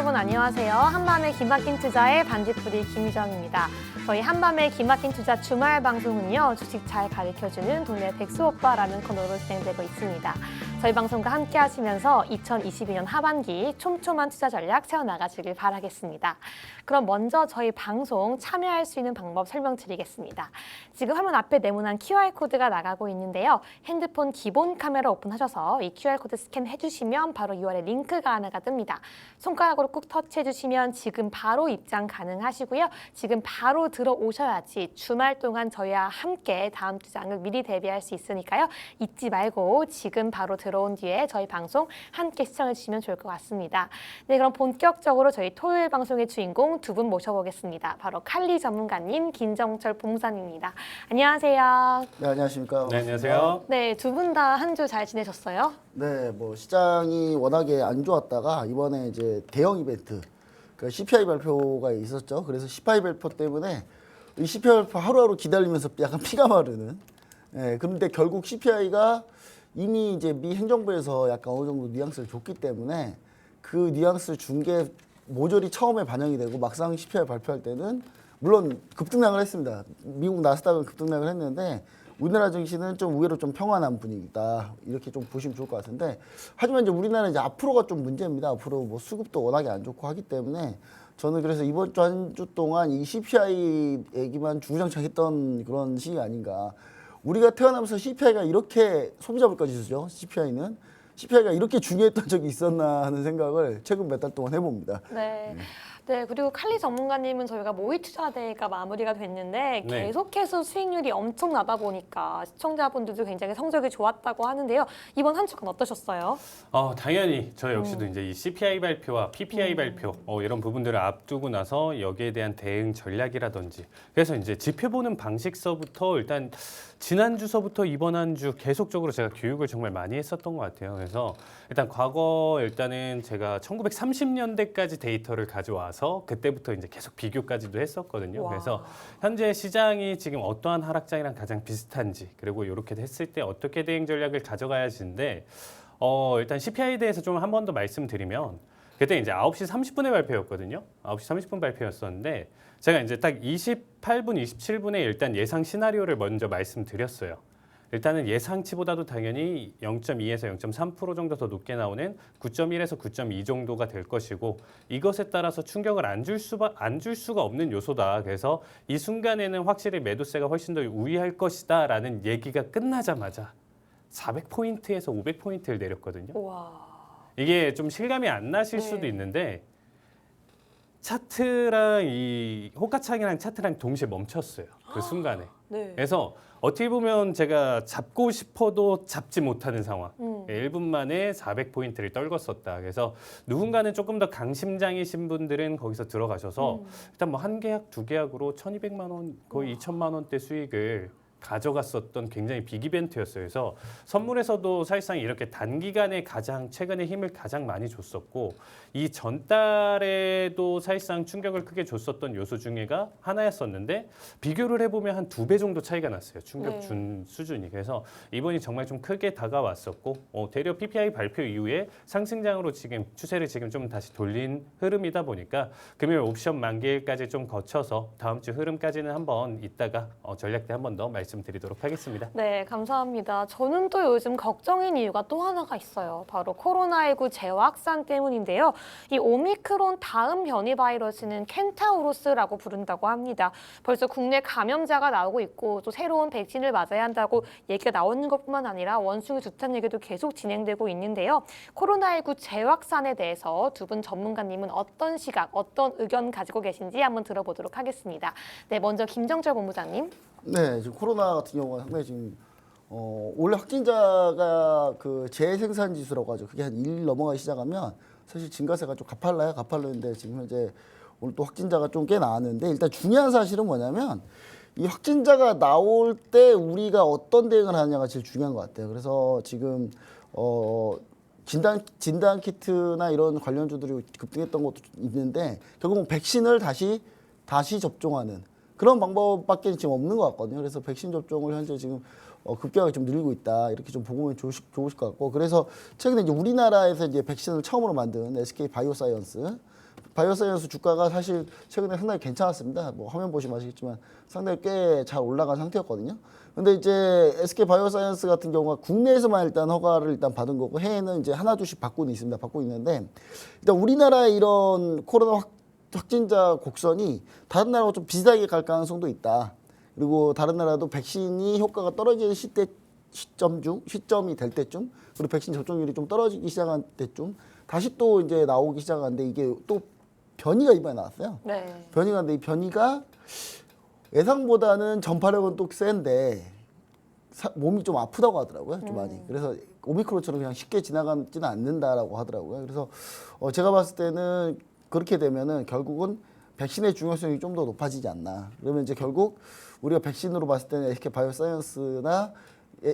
여러분 안녕하세요. 한밤의 기막힌 투자의 반딧불이 김희정입니다. 저희 한밤의 기막힌 투자 주말 방송은요. 주식 잘 가르쳐주는 동네 백수오빠라는 코너로 진행되고 있습니다. 저희 방송과 함께 하시면서 2022년 하반기 촘촘한 투자 전략 세워나가시길 바라겠습니다. 그럼 먼저 저희 방송 참여할 수 있는 방법 설명드리겠습니다. 지금 화면 앞에 네모난 QR코드가 나가고 있는데요. 핸드폰 기본 카메라 오픈하셔서 이 QR코드 스캔해 주시면 바로 URL 링크가 하나가 뜹니다. 손가락으로 꾹 터치해 주시면 지금 바로 입장 가능하시고요. 지금 바로 들어오셔야지 주말 동안 저희와 함께 다음 주장을 미리 대비할 수 있으니까요. 잊지 말고 지금 바로 들어온 뒤에 저희 방송 함께 시청해 주시면 좋을 것 같습니다. 네, 그럼 본격적으로 저희 토요일 방송의 주인공 두 분 모셔보겠습니다. 바로 칼리 전문가님, 김정철 본부장입니다. 안녕하세요. 네, 안녕하십니까. 네, 안녕하세요. 네, 두 분 다 한 주 잘 지내셨어요? 네, 뭐 시장이 워낙에 안 좋았다가 이번에 이제 대형 이벤트, 그 CPI 발표가 있었죠. 그래서 CPI 발표 때문에 이 CPI 발표 하루하루 기다리면서 약간 피가 마르는. 네, 그런데 결국 CPI가 이미 이제 미 행정부에서 약간 어느 정도 뉘앙스를 줬기 때문에 그 뉘앙스 준 게 모조리 처음에 반영이 되고 막상 CPI 발표할 때는 물론 급등락을 했습니다. 미국 나스닥은 급등락을 했는데 우리나라 증시는 좀 의외로 좀 평안한 분위기다 이렇게 좀 보시면 좋을 것 같은데, 하지만 이제 우리나라는 이제 앞으로가 좀 문제입니다. 앞으로 뭐 수급도 워낙에 안 좋고 하기 때문에 저는 그래서 이번 주 한 주 동안 이 CPI 얘기만 주구장창했던 그런 시기 아닌가. 우리가 태어나면서 CPI가 이렇게 소비자 물가지수죠. CPI가 이렇게 중요했던 적이 있었나 하는 생각을 최근 몇 달 동안 해봅니다. 네. 네, 그리고 칼리 전문가님은 저희가 모의 투자 대회가 마무리가 됐는데 네. 계속해서 수익률이 엄청나다 보니까 시청자분들도 굉장히 성적이 좋았다고 하는데요. 이번 한 주간 어떠셨어요? 당연히 저 역시도 이제 이 CPI 발표와 PPI 발표 이런 부분들을 앞두고 나서 여기에 대한 대응 전략이라든지, 그래서 이제 지표 보는 방식서부터 일단 지난주서부터 이번 한 주 계속적으로 제가 교육을 정말 많이 했었던 것 같아요. 그래서 일단 과거 일단은 제가 1930년대까지 데이터를 가져와서 그때부터 이제 계속 비교까지도 했었거든요. 와. 그래서 현재 시장이 지금 어떠한 하락장이랑 가장 비슷한지, 그리고 이렇게 했을 때 어떻게 대응 전략을 가져가야지인데, 일단 CPI에 대해서 좀 한 번 더 말씀드리면, 그때 이제 9시 30분에 발표였거든요. 9시 30분 발표였었는데 제가 이제 딱 28분, 27분에 일단 예상 시나리오를 먼저 말씀드렸어요. 일단은 예상치보다도 당연히 0.2에서 0.3% 정도 더 높게 나오는 9.1에서 9.2 정도가 될 것이고, 이것에 따라서 충격을 안 줄 수가 없는 요소다. 그래서 이 순간에는 확실히 매도세가 훨씬 더 우위할 것이다 라는 얘기가 끝나자마자 400포인트에서 500포인트를 내렸거든요. 와. 이게 좀 실감이 안 나실 네. 수도 있는데 차트랑 이 호가창이랑 차트랑 동시에 멈췄어요. 그 순간에. 네. 그래서 어떻게 보면 제가 잡고 싶어도 잡지 못하는 상황. 1분 만에 400포인트를 떨궜었다. 그래서 누군가는 조금 더 강심장이신 분들은 거기서 들어가셔서 일단 뭐 한 계약, 두 계약으로 1,200만 원, 거의 2,000만 원대 수익을 가져갔었던 굉장히 빅 이벤트였어요. 그래서 선물에서도 사실상 이렇게 단기간에 가장 최근에 힘을 가장 많이 줬었고, 이 전달에도 사실상 충격을 크게 줬었던 요소 중에가 하나였었는데, 비교를 해보면 한 2배 정도 차이가 났어요. 충격 네. 준 수준이. 그래서 이번이 정말 좀 크게 다가왔었고, 대려 PPI 발표 이후에 상승장으로 지금 추세를 지금 좀 다시 돌린 흐름이다 보니까 금요일 옵션 만기일까지 좀 거쳐서 다음 주 흐름까지는 한번 이따가 전략 때 한 번 더 말씀드리도록 하겠습니다. 네, 감사합니다. 저는 또 요즘 걱정인 이유가 또 하나가 있어요. 바로 코로나19 재확산 때문인데요. 이 오미크론 다음 변이 바이러스는 켄타우로스라고 부른다고 합니다. 벌써 국내 감염자가 나오고 있고 또 새로운 백신을 맞아야 한다고 얘기가 나오는 것뿐만 아니라 원숭이 두탄 얘기도 계속 진행되고 있는데요. 코로나19 재확산에 대해서 두 분 전문가님은 어떤 시각, 어떤 의견 가지고 계신지 한번 들어보도록 하겠습니다. 네, 먼저 김정철 본부장님. 네, 지금 코로나 같은 경우가 상당히 지금 원래 확진자가 그 재생산 지수라고 하죠. 그게 한 1 넘어가기 시작하면 사실 증가세가 좀 가팔라는데 지금 현재 오늘 또 확진자가 좀 꽤 나왔는데, 일단 중요한 사실은 뭐냐면 이 확진자가 나올 때 우리가 어떤 대응을 하느냐가 제일 중요한 것 같아요. 그래서 지금 진단 키트나 이런 관련주들이 급등했던 것도 있는데 결국은 백신을 다시 접종하는 그런 방법밖에 지금 없는 것 같거든요. 그래서 백신 접종을 현재 지금 급격하게 좀 늘리고 있다. 이렇게 좀 보면 좋으실 것 같고, 그래서 최근에 이제 우리나라에서 이제 백신을 처음으로 만든 SK 바이오사이언스 바이오사이언스 주가가 사실 최근에 상당히 괜찮았습니다. 뭐 화면 보시면 아시겠지만 상당히 꽤 잘 올라간 상태였거든요. 근데 이제 SK 바이오사이언스 같은 경우가 국내에서만 일단 허가를 일단 받은 거고 해외는 이제 하나 둘씩 받고는 있습니다. 받고 있는데 일단 우리나라의 이런 코로나 확진자 곡선이 다른 나라와 좀 비슷하게 갈 가능성도 있다. 그리고 다른 나라도 백신이 효과가 떨어지는 시점이 될 때쯤, 그리고 백신 접종률이 좀 떨어지기 시작한 때쯤 다시 또 이제 나오기 시작하는데 이게 또 변이가 이번에 나왔어요. 네. 변이가 근데 이 변이가 예상보다는 전파력은 또 센데 몸이 좀 아프다고 하더라고요. 좀 많이. 그래서 오미크론처럼 그냥 쉽게 지나가지는 않는다라고 하더라고요. 그래서 제가 봤을 때는 그렇게 되면은 결국은 백신의 중요성이 좀 더 높아지지 않나. 그러면 이제 결국 우리가 백신으로 봤을 때는 SK 바이오사이언스나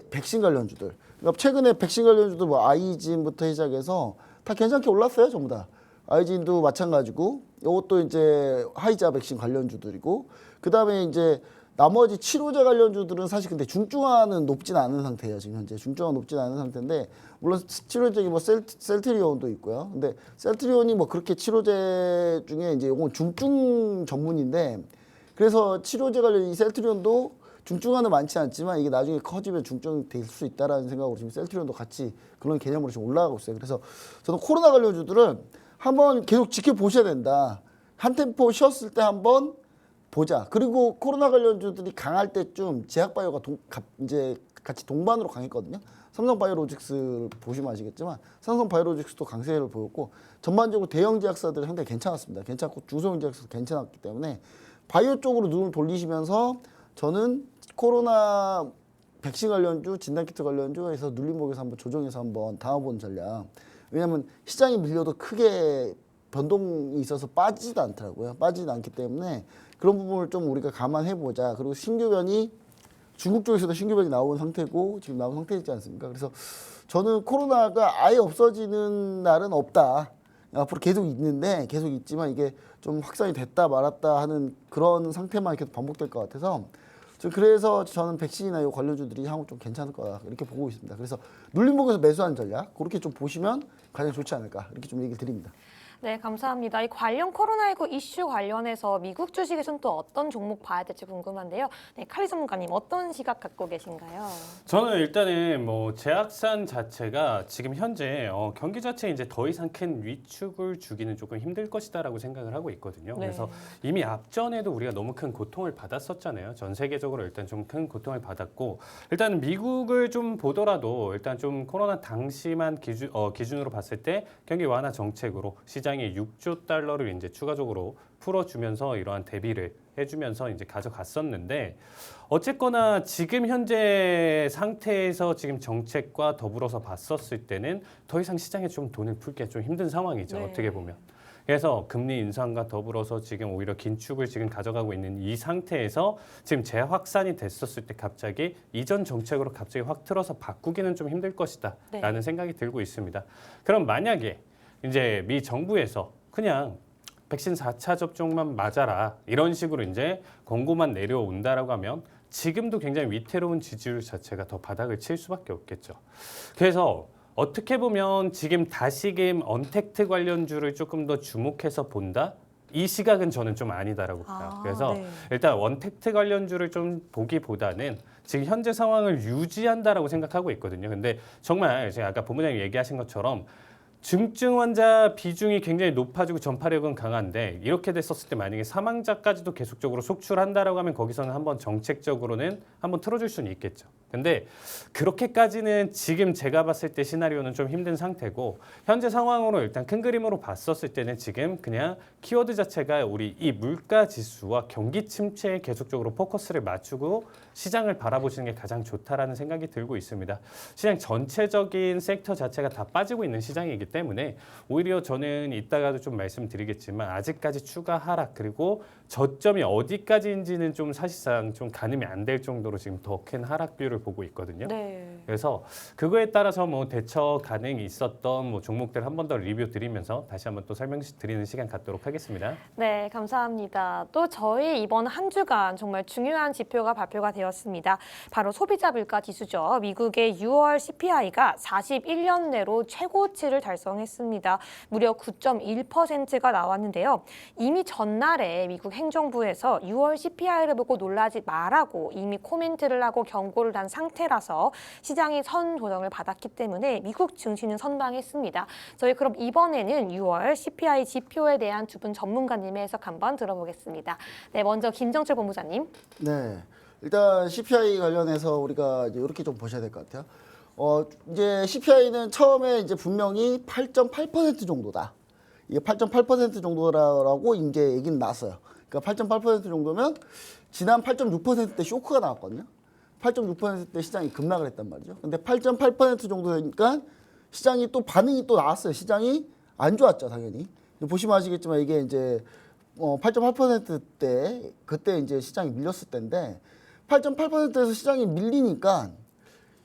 백신 관련주들. 그러니까 최근에 백신 관련주도 뭐 아이진부터 시작해서 다 괜찮게 올랐어요, 전부 다. 아이진도 마찬가지고, 이것도 이제 화이자 백신 관련주들이고, 그 다음에 이제 나머지 치료제 관련주들은 사실 근데 중증화는 높진 않은 상태예요, 지금 현재. 중증화 높진 않은 상태인데, 물론 치료제 뭐 셀트리온도 있고요. 근데 셀트리온이 뭐 그렇게 치료제 중에 이제 이건 중증 전문인데, 그래서 치료제 관련 이 셀트리온도 중증화는 많지 않지만 이게 나중에 커지면 중증이 될 수 있다라는 생각으로 지금 셀트리온도 같이 그런 개념으로 지금 올라가고 있어요. 그래서 저는 코로나 관련주들은 한번 계속 지켜보셔야 된다. 한 템포 쉬었을 때 한번 보자. 그리고 코로나 관련주들이 강할 때쯤 제약바이오가 이제 같이 동반으로 강했거든요. 삼성바이오로직스 보시면 아시겠지만 삼성바이오로직스도 강세를 보였고 전반적으로 대형 제약사들이 상당히 괜찮았습니다. 괜찮고 중소형 제약사도 괜찮았기 때문에 바이오 쪽으로 눈을 돌리시면서 저는 코로나 백신 관련주, 진단키트 관련주에서 눌림목에서 한번 조정해서 한번 담아보는 전략. 왜냐하면 시장이 밀려도 크게 변동이 있어서 빠지지도 않더라고요. 빠지지도 않기 때문에 그런 부분을 좀 우리가 감안해보자. 그리고 신규변이 중국 쪽에서도 신규변이 나온 상태고 지금 나온 상태이지 않습니까? 그래서 저는 코로나가 아예 없어지는 날은 없다. 앞으로 계속 있는데 계속 있지만 이게 좀 확산이 됐다 말았다 하는 그런 상태만 계속 반복될 것 같아서 그래서 저는 백신이나 이 관련주들이 한국 좀 괜찮을 거다 이렇게 보고 있습니다. 그래서 눌림목에서 매수하는 전략 그렇게 좀 보시면 가장 좋지 않을까 이렇게 좀 얘기를 드립니다. 네, 감사합니다. 이 관련 코로나19 이슈 관련해서 미국 주식에서는 또 어떤 종목 봐야 될지 궁금한데요. 네, 칼리 전문가님 어떤 시각 갖고 계신가요? 저는 일단은 뭐 제약산 자체가 지금 현재 경기 자체에 이제 더 이상 큰 위축을 주기는 조금 힘들 것이다라고 생각을 하고 있거든요. 네. 그래서 이미 앞전에도 우리가 너무 큰 고통을 받았었잖아요. 전 세계적으로 일단 좀 큰 고통을 받았고 일단 미국을 좀 보더라도 일단 좀 코로나 당시만 기준으로 봤을 때 경기 완화 정책으로 시장에 6조 달러를 이제 추가적으로 풀어주면서 이러한 대비를 해주면서 이제 가져갔었는데 어쨌거나 지금 현재 상태에서 지금 정책과 더불어서 봤었을 때는 더 이상 시장에 좀 돈을 풀기가 좀 힘든 상황이죠. 네. 어떻게 보면. 그래서 금리 인상과 더불어서 지금 오히려 긴축을 지금 가져가고 있는 이 상태에서 지금 재확산이 됐었을 때 갑자기 이전 정책으로 갑자기 확 틀어서 바꾸기는 좀 힘들 것이다 라는 생각이 들고 있습니다. 그럼 만약에 이제 미 정부에서 그냥 백신 4차 접종만 맞아라 이런 식으로 이제 권고만 내려온다라고 하면 지금도 굉장히 위태로운 지지율 자체가 더 바닥을 칠 수밖에 없겠죠. 그래서 어떻게 보면 지금 다시금 언택트 관련주를 조금 더 주목해서 본다? 이 시각은 저는 좀 아니다라고 봐요. 그래서 네. 일단 원택트 관련주를 좀 보기보다는 지금 현재 상황을 유지한다라고 생각하고 있거든요. 근데 정말 제가 아까 본부장님 얘기하신 것처럼 중증 환자 비중이 굉장히 높아지고 전파력은 강한데 이렇게 됐었을 때 만약에 사망자까지도 계속적으로 속출한다라고 하면 거기서는 한번 정책적으로는 한번 틀어줄 수는 있겠죠. 근데 그렇게까지는 지금 제가 봤을 때 시나리오는 좀 힘든 상태고 현재 상황으로 일단 큰 그림으로 봤었을 때는 지금 그냥 키워드 자체가 우리 이 물가 지수와 경기 침체에 계속적으로 포커스를 맞추고 시장을 바라보시는 게 가장 좋다라는 생각이 들고 있습니다. 시장 전체적인 섹터 자체가 다 빠지고 있는 시장이기 때문에 오히려 저는 이따가도 좀 말씀드리겠지만 아직까지 추가 하락 그리고 저점이 어디까지인지는 좀 사실상 좀 가늠이 안 될 정도로 지금 더 큰 하락뷰를 보고 있거든요. 네. 그래서 그거에 따라서 뭐 대처 가능이 있었던 뭐 종목들 한 번 더 리뷰 드리면서 다시 한번 또 설명드리는 시간 갖도록 하겠습니다. 네, 감사합니다. 또 저희 이번 한 주간 정말 중요한 지표가 발표가 되었습니다. 바로 소비자 물가 지수죠. 미국의 6월 CPI가 41년 내로 최고치를 달성했습니다. 무려 9.1%가 나왔는데요. 이미 전날에 미국 행정부에서 6월 CPI를 보고 놀라지 말라고 이미 코멘트를 하고 경고를 한 상태라서 시장이 선 조정을 받았기 때문에 미국 증시는 선방했습니다. 저희 그럼 이번에는 6월 CPI 지표에 대한 두 분 전문가님의 해석 한번 들어보겠습니다. 네, 먼저 김정철 본부장님. 네. 일단 CPI 관련해서 우리가 이제 이렇게 좀 보셔야 될 것 같아요. 이제 CPI는 처음에 이제 분명히 8.8% 정도다. 이게 8.8% 정도라고 이제 얘기는 났어요. 그러니까 8.8% 정도면 지난 8.6% 때 쇼크가 나왔거든요. 8.6% 때 시장이 급락을 했단 말이죠. 근데 8.8% 정도 되니까 시장이 또 반응이 또 나왔어요. 시장이 안 좋았죠, 당연히. 보시면 아시겠지만 이게 이제 8.8% 그때 이제 시장이 밀렸을 때인데 8.8%에서 시장이 밀리니까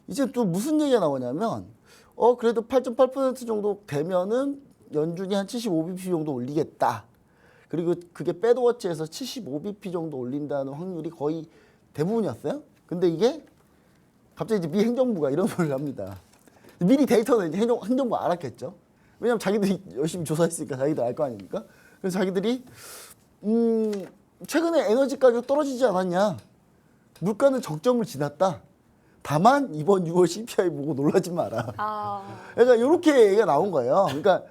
이제 또 무슨 얘기가 나오냐면 그래도 8.8% 정도 되면은 연준이 한 75bp 정도 올리겠다. 그리고 그게 배드워치에서 75bp 정도 올린다는 확률이 거의 대부분이었어요. 근데 이게 갑자기 이제 미 행정부가 이런 소리를 합니다. 미리 데이터는 이제 행정부가 알았겠죠. 왜냐면 자기들이 열심히 조사했으니까 자기들 알 거 아닙니까? 그래서 자기들이 최근에 에너지 가격 떨어지지 않았냐? 물가는 정점을 지났다. 다만 이번 6월 CPI 보고 놀라지 마라. 그러니까 이렇게 얘기가 나온 거예요. 그러니까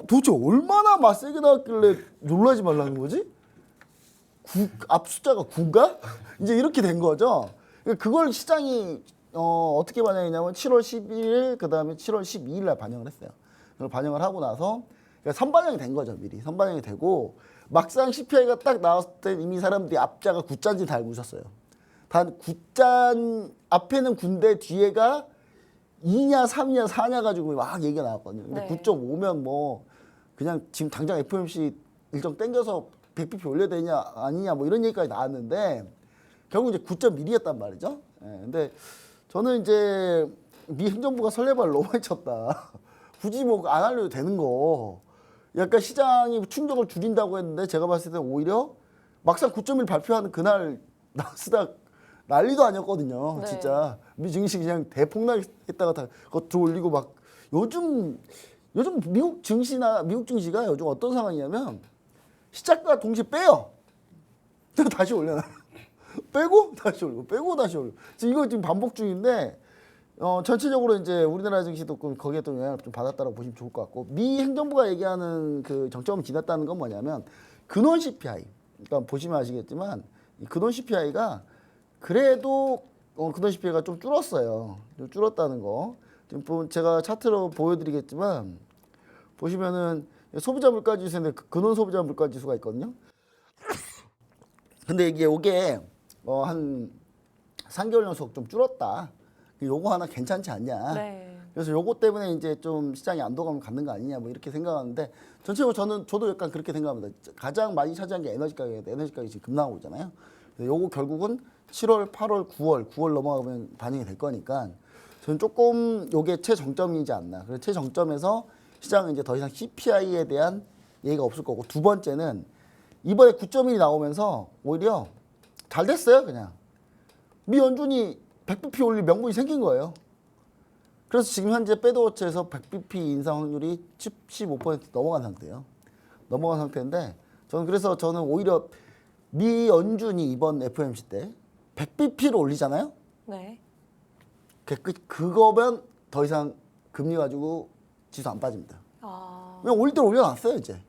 도대체 얼마나 세게 나왔길래 놀라지 말라는 거지? 앞 숫자가 9인가? 이제 이렇게 된 거죠. 그러니까 그걸 시장이 어떻게 반영했냐면 7월 11일 그다음에 7월 12일 날 반영을 했어요. 그걸 반영을 하고 나서 그러니까 선반영이 된 거죠. 미리 선반영이 되고 막상 CPI가 딱 나왔을 때 이미 사람들이 앞자가 9자인지 다 알고 있었어요. 단 9자 앞에는 9인데 뒤에가 2냐 3이냐 4냐 가지고 막 얘기가 나왔거든요. 근데 네. 9.5면 뭐 그냥 지금 당장 FOMC 일정 땡겨서 100bp 올려야 되냐 아니냐 뭐 이런 얘기까지 나왔는데 결국 이제 9.1이었단 말이죠. 근데 저는 이제 미 행정부가 설레발을 너무 많이 쳤다. 굳이 뭐 안 하려도 되는 거. 약간 시장이 충격을 줄인다고 했는데 제가 봤을 때 오히려 막상 9.1 발표하는 그날 나스닥 난리도 아니었거든요. 네. 진짜 미 증시 그냥 대폭락했다가 다 그거 들어올리고 막 요즘 미국 증시가 요즘 어떤 상황이냐면 시작과 동시에 빼요. 다시 올려놔요. 빼고 다시 올리고 빼고 다시 올리고. 이거 지금 반복 중인데 전체적으로 이제 우리나라 증시도 거기에 또 영향을 좀 받았다고 보시면 좋을 것 같고 미 행정부가 얘기하는 그 정점을 지났다는 건 뭐냐면 근원 CPI. 그러니까 보시면 아시겠지만 이 근원 CPI가 그래도 근원 CPI가 좀 줄었어요. 좀 줄었다는 거. 지금 제가 차트로 보여드리겠지만 보시면은 소비자 물가 지수인데 근원 소비자 물가 지수가 있거든요. 근데 이게 한 3개월 연속 좀 줄었다. 요거 하나 괜찮지 않냐. 네. 그래서 요거 때문에 이제 좀 시장이 안도감을 갖는 거 아니냐 뭐 이렇게 생각하는데 전체적으로 저도 약간 그렇게 생각합니다. 가장 많이 차지한 게 에너지 가격인데 에너지 가격이 지금 급락하고 있잖아요. 그래서 요거 결국은 7월, 8월, 9월 넘어가면 반영이 될 거니까 저는 조금 요게 최정점이지 않나. 그래서 최정점에서 시장은 이제 더 이상 CPI에 대한 얘기가 없을 거고 두 번째는 이번에 9.1이 나오면서 오히려 잘 됐어요. 그냥 미 연준이 100bp 올릴 명분이 생긴 거예요. 그래서 지금 현재 배드워치에서 100bp 인상 확률이 15% 넘어간 상태예요. 넘어간 상태인데 저는 오히려 미 연준이 이번 FOMC 때 100bp를 올리잖아요. 네. 그거면 더 이상 금리 가지고 지수 안 빠집니다. 그냥 올릴 때 올려놨어요 이제.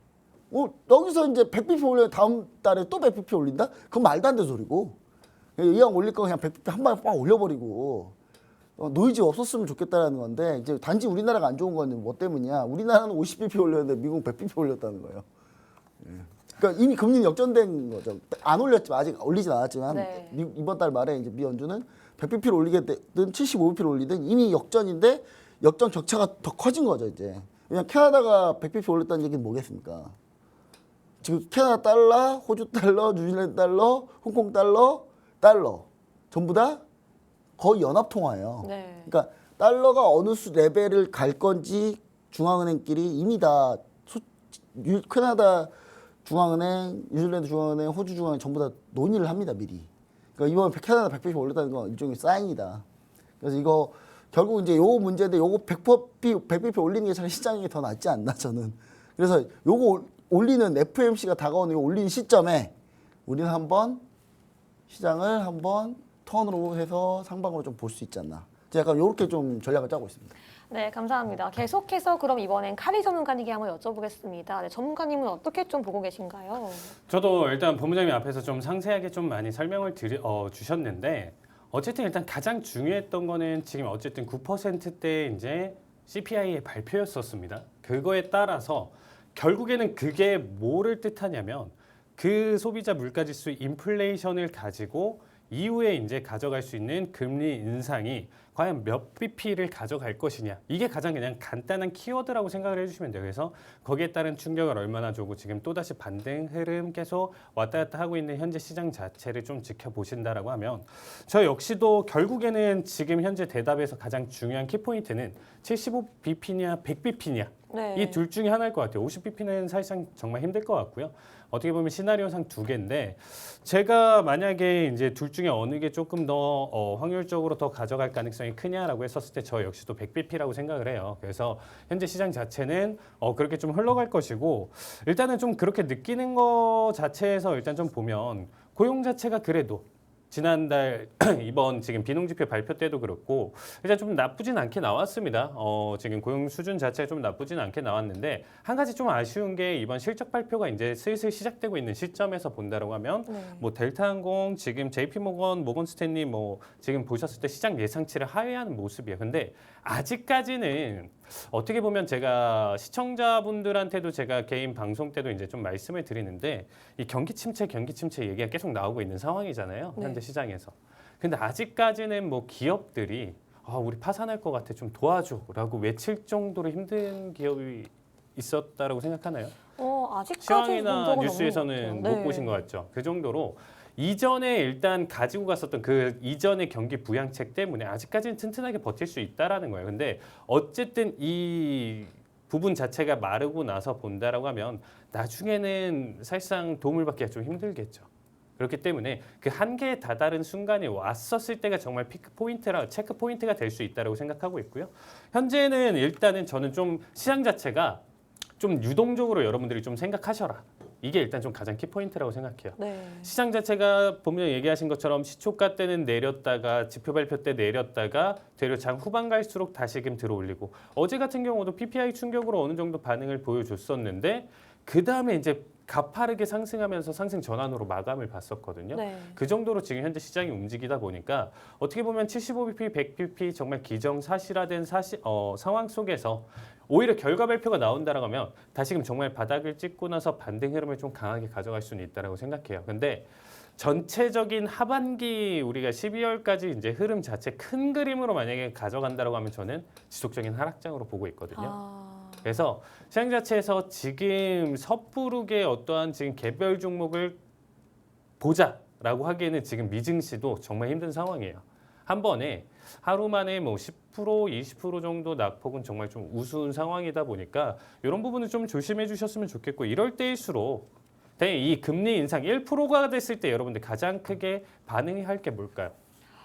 여기서 이제 100bp 올려 다음 달에 또 100bp 올린다? 그건 말도 안 되는 소리고. 이왕 올릴 거 그냥 100bp 한 방에 빡 올려버리고 노이즈 없었으면 좋겠다라는 건데 이제 단지 우리나라가 안 좋은 건 뭐 때문이야? 우리나라는 50bp 올렸는데 미국 100bp 올렸다는 거예요. 그러니까 이미 금리는 역전된 거죠. 안 올렸지만 아직 올리진 않았지만 네. 이번 달 말에 이제 미 연준은 100bp를 올리겠든 75bp를 올리든 이미 역전인데 역전 격차가 더 커진 거죠 이제. 그냥 캐나다가 100bp 올렸다는 얘기는 뭐겠습니까? 지금 캐나다 달러, 호주 달러, 뉴질랜드 달러, 홍콩 달러 전부 다 거의 연합 통화예요. 네. 그러니까 달러가 어느 레벨을 갈 건지 중앙은행끼리 이미 다 캐나다 중앙은행, 뉴질랜드 중앙은행, 호주 중앙은행 전부 다 논의를 합니다, 미리. 그러니까 이번 캐나다 100bp 올렸다는 건 일종의 사인이다. 그래서 이거 결국 이제 요 문제인데 요거 100bp 올리는 게 차라리 시장이 더 낫지 않나 저는. 그래서 요거 올리는 FOMC가 다가오는 요 올리는 시점에 우리는 한번 시장을 한번 턴으로 해서 상방으로 좀 볼 수 있지 않나. 제가 약간 요렇게 좀 전략을 짜고 있습니다. 네, 감사합니다. 계속해서 그럼 이번엔 카리 전문가님께 한번 여쭤보겠습니다. 네, 전문가님은 어떻게 좀 보고 계신가요? 저도 일단 본부장님 앞에서 좀 상세하게 좀 많이 설명을 주셨는데 어쨌든 일단 가장 중요했던 거는 지금 어쨌든 9%대 이제 CPI의 발표였었습니다. 그거에 따라서 결국에는 그게 뭐를 뜻하냐면 그 소비자 물가지수 인플레이션을 가지고 이후에 이제 가져갈 수 있는 금리 인상이 과연 몇 bp를 가져갈 것이냐, 이게 가장 그냥 간단한 키워드라고 생각을 해주시면 돼요. 그래서 거기에 따른 충격을 얼마나 주고 지금 또다시 반등 흐름 계속 왔다 갔다 하고 있는 현재 시장 자체를 좀 지켜보신다라고 하면 저 역시도 결국에는 지금 현재 대답에서 가장 중요한 키포인트는 75bp냐 100bp냐 네. 이 둘 중에 하나일 것 같아요. 50bp는 사실상 정말 힘들 것 같고요. 어떻게 보면 시나리오상 두 개인데 제가 만약에 이제 둘 중에 어느 게 조금 더 확률적으로 더 가져갈 가능성이 크냐라고 했었을 때 저 역시도 100bp라고 생각을 해요. 그래서 현재 시장 자체는 그렇게 좀 흘러갈 것이고 일단은 좀 그렇게 느끼는 거 자체에서 일단 좀 보면 고용 자체가 그래도 지난달 이번 지금 비농지표 발표 때도 그렇고 일단 좀 나쁘진 않게 나왔습니다. 지금 고용 수준 자체가 좀 나쁘진 않게 나왔는데 한 가지 좀 아쉬운 게 이번 실적 발표가 이제 슬슬 시작되고 있는 시점에서 본다라고 하면 네. 뭐 델타항공 지금 JP모건, 모건스탠리 뭐 지금 보셨을 때 시장 예상치를 하회하는 모습이에요. 근데 아직까지는 어떻게 보면 제가 시청자분들한테도 제가 개인 방송 때도 이제 좀 말씀을 드리는데 이 경기 침체 얘기가 계속 나오고 있는 상황이잖아요. 네. 현재 시장에서. 근데 아직까지는 뭐 기업들이 우리 파산할 것 같아 좀 도와줘라고 외칠 정도로 힘든 기업이 있었다라고 생각하나요? 아직까지 본 시황이나 적은 뉴스에서는 없는 것 못 같아요. 보신 것 같죠. 그 정도로 이전에 일단 가지고 갔었던 그 이전의 경기 부양책 때문에 아직까지는 튼튼하게 버틸 수 있다라는 거예요. 근데 어쨌든 이 부분 자체가 마르고 나서 본다라고 하면 나중에는 사실상 도움을 받기가 좀 힘들겠죠. 그렇기 때문에 그 한계에 다다른 순간이 왔었을 때가 정말 피크 포인트라 체크 포인트가 될 수 있다라고 생각하고 있고요. 현재는 일단은 저는 좀 시장 자체가 좀 유동적으로 여러분들이 좀 생각하셔라. 이게 일단 좀 가장 키포인트라고 생각해요. 네. 시장 자체가 보면 얘기하신 것처럼 시초가 때는 내렸다가 지표 발표 때 내렸다가 되려 장 후반 갈수록 다시금 들어올리고 어제 같은 경우도 PPI 충격으로 어느 정도 반응을 보여줬었는데 그 다음에 이제 가파르게 상승하면서 상승 전환으로 마감을 봤었거든요. 네. 그 정도로 지금 현재 시장이 움직이다 보니까 어떻게 보면 75bp, 100bp 정말 기정사실화된 상황 속에서 오히려 결과 발표가 나온다라고 하면 다시금 정말 바닥을 찍고 나서 반등 흐름을 좀 강하게 가져갈 수는 있다라고 생각해요. 근데 전체적인 하반기 우리가 12월까지 이제 흐름 자체 큰 그림으로 만약에 가져간다라고 하면 저는 지속적인 하락장으로 보고 있거든요. 그래서 시장 자체에서 지금 섣부르게 어떠한 지금 개별 종목을 보자라고 하기에는 지금 미증시도 정말 힘든 상황이에요. 한 번에 하루 만에 뭐 10%, 20% 정도 낙폭은 정말 좀 우스운 상황이다 보니까 이런 부분은 좀 조심해 주셨으면 좋겠고 이럴 때일수록 이 금리 인상 1%가 됐을 때 여러분들 가장 크게 반응이 할 게 뭘까요?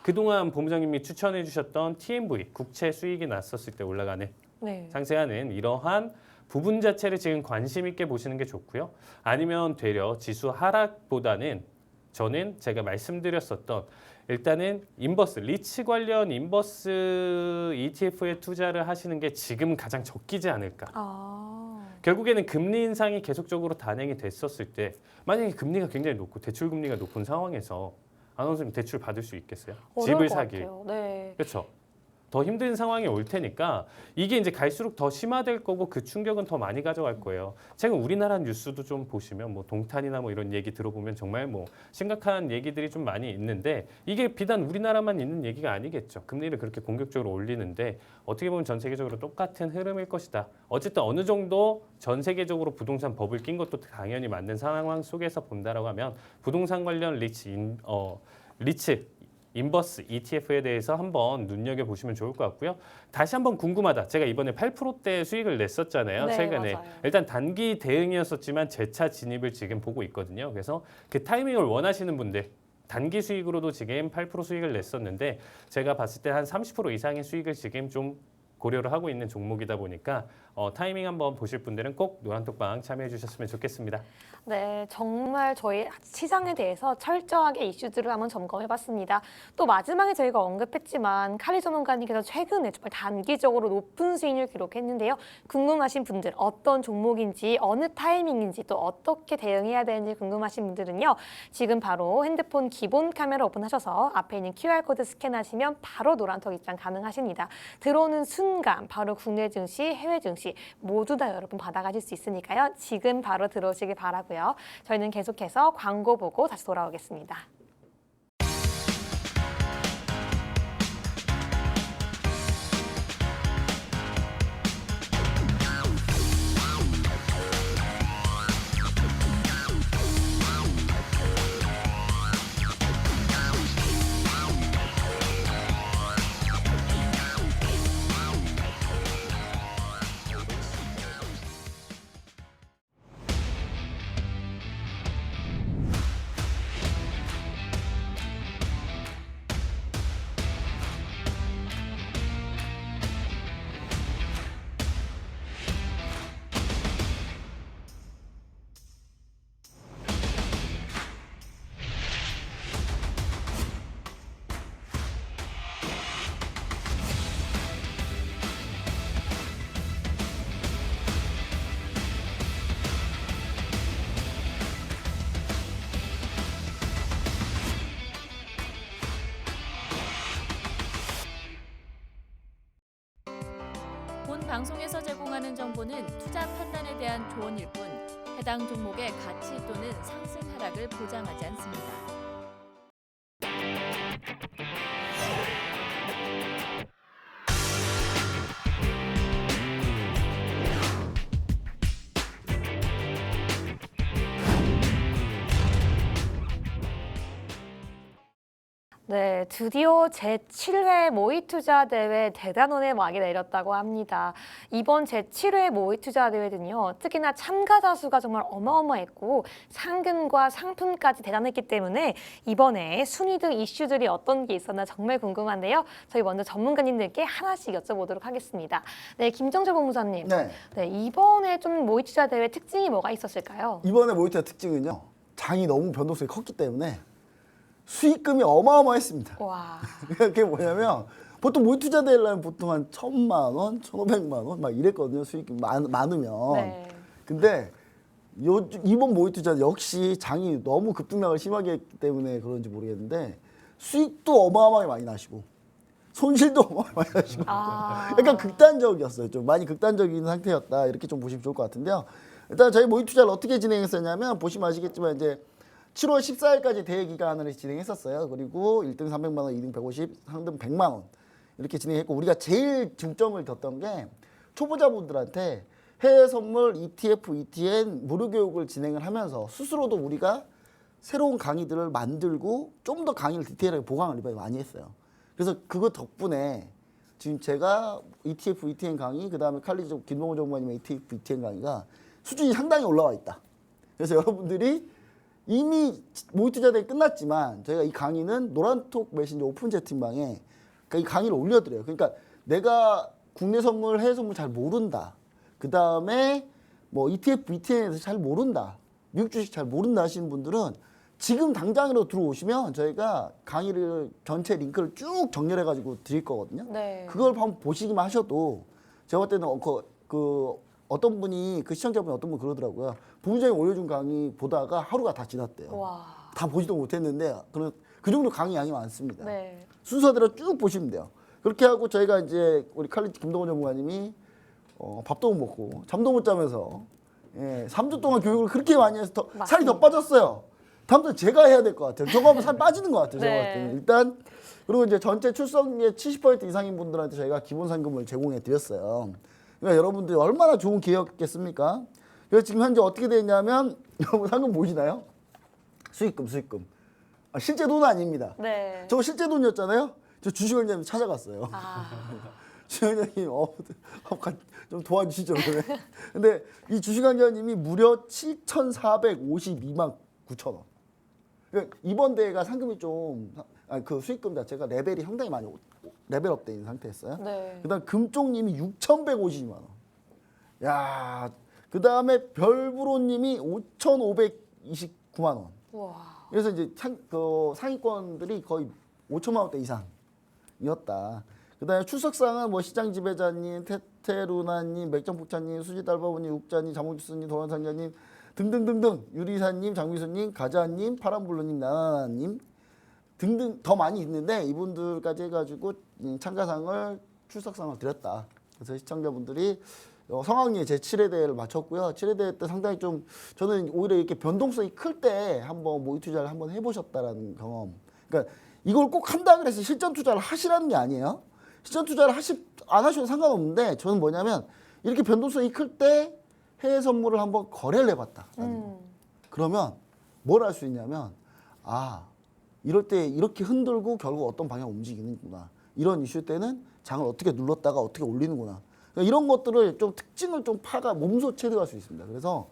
그동안 본부장님이 추천해 주셨던 TMV, 국채 수익이 났었을 때 올라가는 네. 상세하는 이러한 부분 자체를 지금 관심 있게 보시는 게 좋고요. 아니면 되려 지수 하락보다는 저는 제가 말씀드렸었던 일단은 인버스, 리츠 관련 인버스 ETF에 투자를 하시는 게 지금 가장 적기지 않을까. 결국에는 금리 인상이 계속적으로 단행이 됐었을 때 만약에 금리가 굉장히 높고 대출 금리가 높은 상황에서 아나운서님 대출 받을 수 있겠어요? 집을 사기. 네. 그렇죠. 더 힘든 상황이 올 테니까 이게 이제 갈수록 더 심화될 거고 그 충격은 더 많이 가져갈 거예요. 최근 우리나라 뉴스도 좀 보시면 뭐 동탄이나 뭐 이런 얘기 들어보면 정말 뭐 심각한 얘기들이 좀 많이 있는데 이게 비단 우리나라만 있는 얘기가 아니겠죠. 금리를 그렇게 공격적으로 올리는데 어떻게 보면 전 세계적으로 똑같은 흐름일 것이다. 어쨌든 어느 정도 전 세계적으로 부동산 버블 낀 것도 당연히 맞는 상황 속에서 본다라고 하면 부동산 관련 리츠 인버스 ETF에 대해서 한번 눈여겨보시면 좋을 것 같고요. 다시 한번 궁금하다. 제가 이번에 8%대 수익을 냈었잖아요. 네, 최근에. 맞아요. 일단 단기 대응이었었지만 재차 진입을 지금 보고 있거든요. 그래서 그 타이밍을 원하시는 분들 단기 수익으로도 지금 8% 수익을 냈었는데 제가 봤을 때 한 30% 이상의 수익을 지금 좀 고려를 하고 있는 종목이다 보니까 타이밍 한번 보실 분들은 꼭 노란톡방 참여해 주셨으면 좋겠습니다. 네, 정말 저희 시장에 대해서 철저하게 이슈들을 한번 점검해봤습니다. 또 마지막에 저희가 언급했지만 칼리 전문가님께서 최근에 정말 단기적으로 높은 수익률 기록했는데요. 궁금하신 분들 어떤 종목인지 어느 타이밍인지 또 어떻게 대응해야 되는지 궁금하신 분들은요. 지금 바로 핸드폰 기본 카메라 오픈하셔서 앞에 있는 QR코드 스캔하시면 바로 노란톡 입장 가능하십니다. 들어오는 순간 바로 국내 증시, 해외 증시 모두 다 여러분 받아가실 수 있으니까요. 지금 바로 들어오시길 바라고요. 저희는 계속해서 광고 보고 다시 돌아오겠습니다. 본 방송에서 제공하는 정보는 투자 판단에 대한 조언일 뿐 해당 종목의 가치 또는 상승 하락을 보장하지 않습니다. 네, 드디어 제7회 모의투자대회 대단원의 막이 내렸다고 합니다. 이번 제7회 모의투자대회는요, 특히나 참가자 수가 정말 어마어마했고 상금과 상품까지 대단했기 때문에 이번에 순위등 이슈들이 어떤 게 있었나 정말 궁금한데요. 저희 먼저 전문가님들께 하나씩 여쭤보도록 하겠습니다. 네, 김정철 본부장님. 네. 네, 이번에 좀 모의투자대회 특징이 뭐가 있었을까요? 이번에 모의투자 특징은요. 장이 너무 변동성이 컸기 때문에 수익금이 어마어마했습니다. 와, 그게 뭐냐면 보통 모의투자 대회라면 보통 한 1,000만 원, 1,500만 원 막 이랬거든요. 수익금 많으면. 네. 근데 이번 모의투자 역시 장이 너무 급등락을 심하게 했기 때문에 그런지 모르겠는데 수익도 어마어마하게 많이 나시고 손실도 어마어마하게 많이 나시고 약간 극단적이었어요. 좀 많이 극단적인 상태였다. 이렇게 좀 보시면 좋을 것 같은데요. 일단 저희 모의투자를 어떻게 진행했었냐면 보시면 아시겠지만 이제 7월 14일까지 대회 기간을 진행했었어요. 그리고 1등 300만 원, 2등 150, 3등 100만 원 이렇게 진행했고 우리가 제일 중점을 뒀던 게 초보자분들한테 해외 선물, ETF, ETN 무료 교육을 진행을 하면서 스스로도 우리가 새로운 강의들을 만들고 좀 더 강의를 디테일하게 보강을 이번에 많이 했어요. 그래서 그거 덕분에 지금 제가 ETF, ETN 강의, 그 다음에 칼리지 김동호 전무님의 ETF, ETN 강의가 수준이 상당히 올라와 있다. 그래서 여러분들이 이미 모의투자대회 끝났지만 저희가 이 강의는 노란톡 메신저 오픈 채팅방에 이 강의를 올려드려요. 그러니까 내가 국내 선물, 해외 선물 잘 모른다. 그 다음에 뭐 ETF, ETN에 대해서 잘 모른다. 미국 주식 잘 모른다 하시는 분들은 지금 당장으로 들어오시면 저희가 강의를 전체 링크를 쭉 정렬해가지고 드릴 거거든요. 네. 그걸 한번 보시기만 하셔도 제가 볼 때는 어떤 분이 그 시청자분이 어떤 분 그러더라고요. 부부장님 올려준 강의 보다가 하루가 다 지났대요. 와. 다 보지도 못했는데 그 정도 강의 양이 많습니다. 네. 순서대로 쭉 보시면 돼요. 그렇게 하고 저희가 이제 우리 칼리지 김동원 전무관님이 밥도 못 먹고 잠도 못 자면서 3주 동안 교육을 그렇게 많이 해서 살이 더 빠졌어요. 다음부터 제가 해야 될 것 같아요. 저거 하면 살 빠지는 것 같아요. 제가 봤을 때는. 일단 그리고 이제 전체 출석률 70% 이상인 분들한테 저희가 기본 상금을 제공해 드렸어요. 그러니까 여러분들이 얼마나 좋은 기회였겠습니까? 그래서 지금 현재 어떻게 되어 있냐면 여러분 상금 보이시나요? 수익금. 실제 돈은 아닙니다. 네. 저거 실제 돈이었잖아요. 저 주식원장님 찾아갔어요. 아, 주식원장님 좀 도와주시죠. 그래. 근데 이 주식원장님이 무려 7,452만 9천 원. 그러니까 이번 대회가 상금이 그 수익금 자체가 레벨이 상당히 많이 레벨업돼 있는 상태였어요. 네. 그다음 금쪽님이 6,152만 원. 야, 그다음에 별부로님이 5,529만 원. 와. 그래서 이제 상위권들이 거의 5천만 원대 이상이었다. 그다음에 출석상은 뭐 시장 지배자님, 테테루나님, 맥정복차님, 수지달바보님, 육자님, 자몽주스님, 도란상자님 등등등등 유리사님, 장미수님, 가자님, 파란블루님, 나나나님 등등 더 많이 있는데 이분들까지 해가지고 참가상을 출석상을 드렸다. 그래서 시청자분들이 성황리에 제 7회 대회를 마쳤고요. 7회 대회 때 상당히 좀 저는 오히려 이렇게 변동성이 클 때 한번 모의 투자를 한번 해보셨다라는 경험. 그러니까 이걸 꼭 한다 그래서 실전 투자를 하시라는 게 아니에요. 실전 투자를 안 하셔도 상관없는데 저는 뭐냐면 이렇게 변동성이 클 때 해외 선물을 한번 거래를 해봤다. 그러면 뭘 할 수 있냐면 이럴 때 이렇게 흔들고 결국 어떤 방향 움직이는구나. 이런 이슈 때는 장을 어떻게 눌렀다가 어떻게 올리는구나. 그러니까 이런 것들을 좀 특징을 좀 몸소 체득할 수 있습니다. 그래서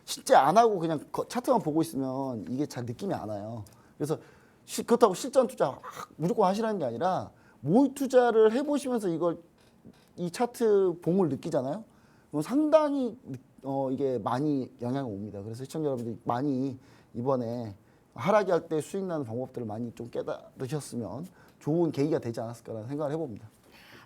실제 안 하고 그냥 차트만 보고 있으면 이게 잘 느낌이 안 와요. 그래서 그렇다고 실전 투자 무조건 하시라는 게 아니라 모의 투자를 해보시면서 이 차트 봉을 느끼잖아요. 그럼 상당히 이게 많이 영향이 옵니다. 그래서 시청자 여러분들이 많이 이번에 하락이 할 때 수익 나는 방법들을 많이 좀 깨달으셨으면 좋은 계기가 되지 않았을까라는 생각을 해봅니다.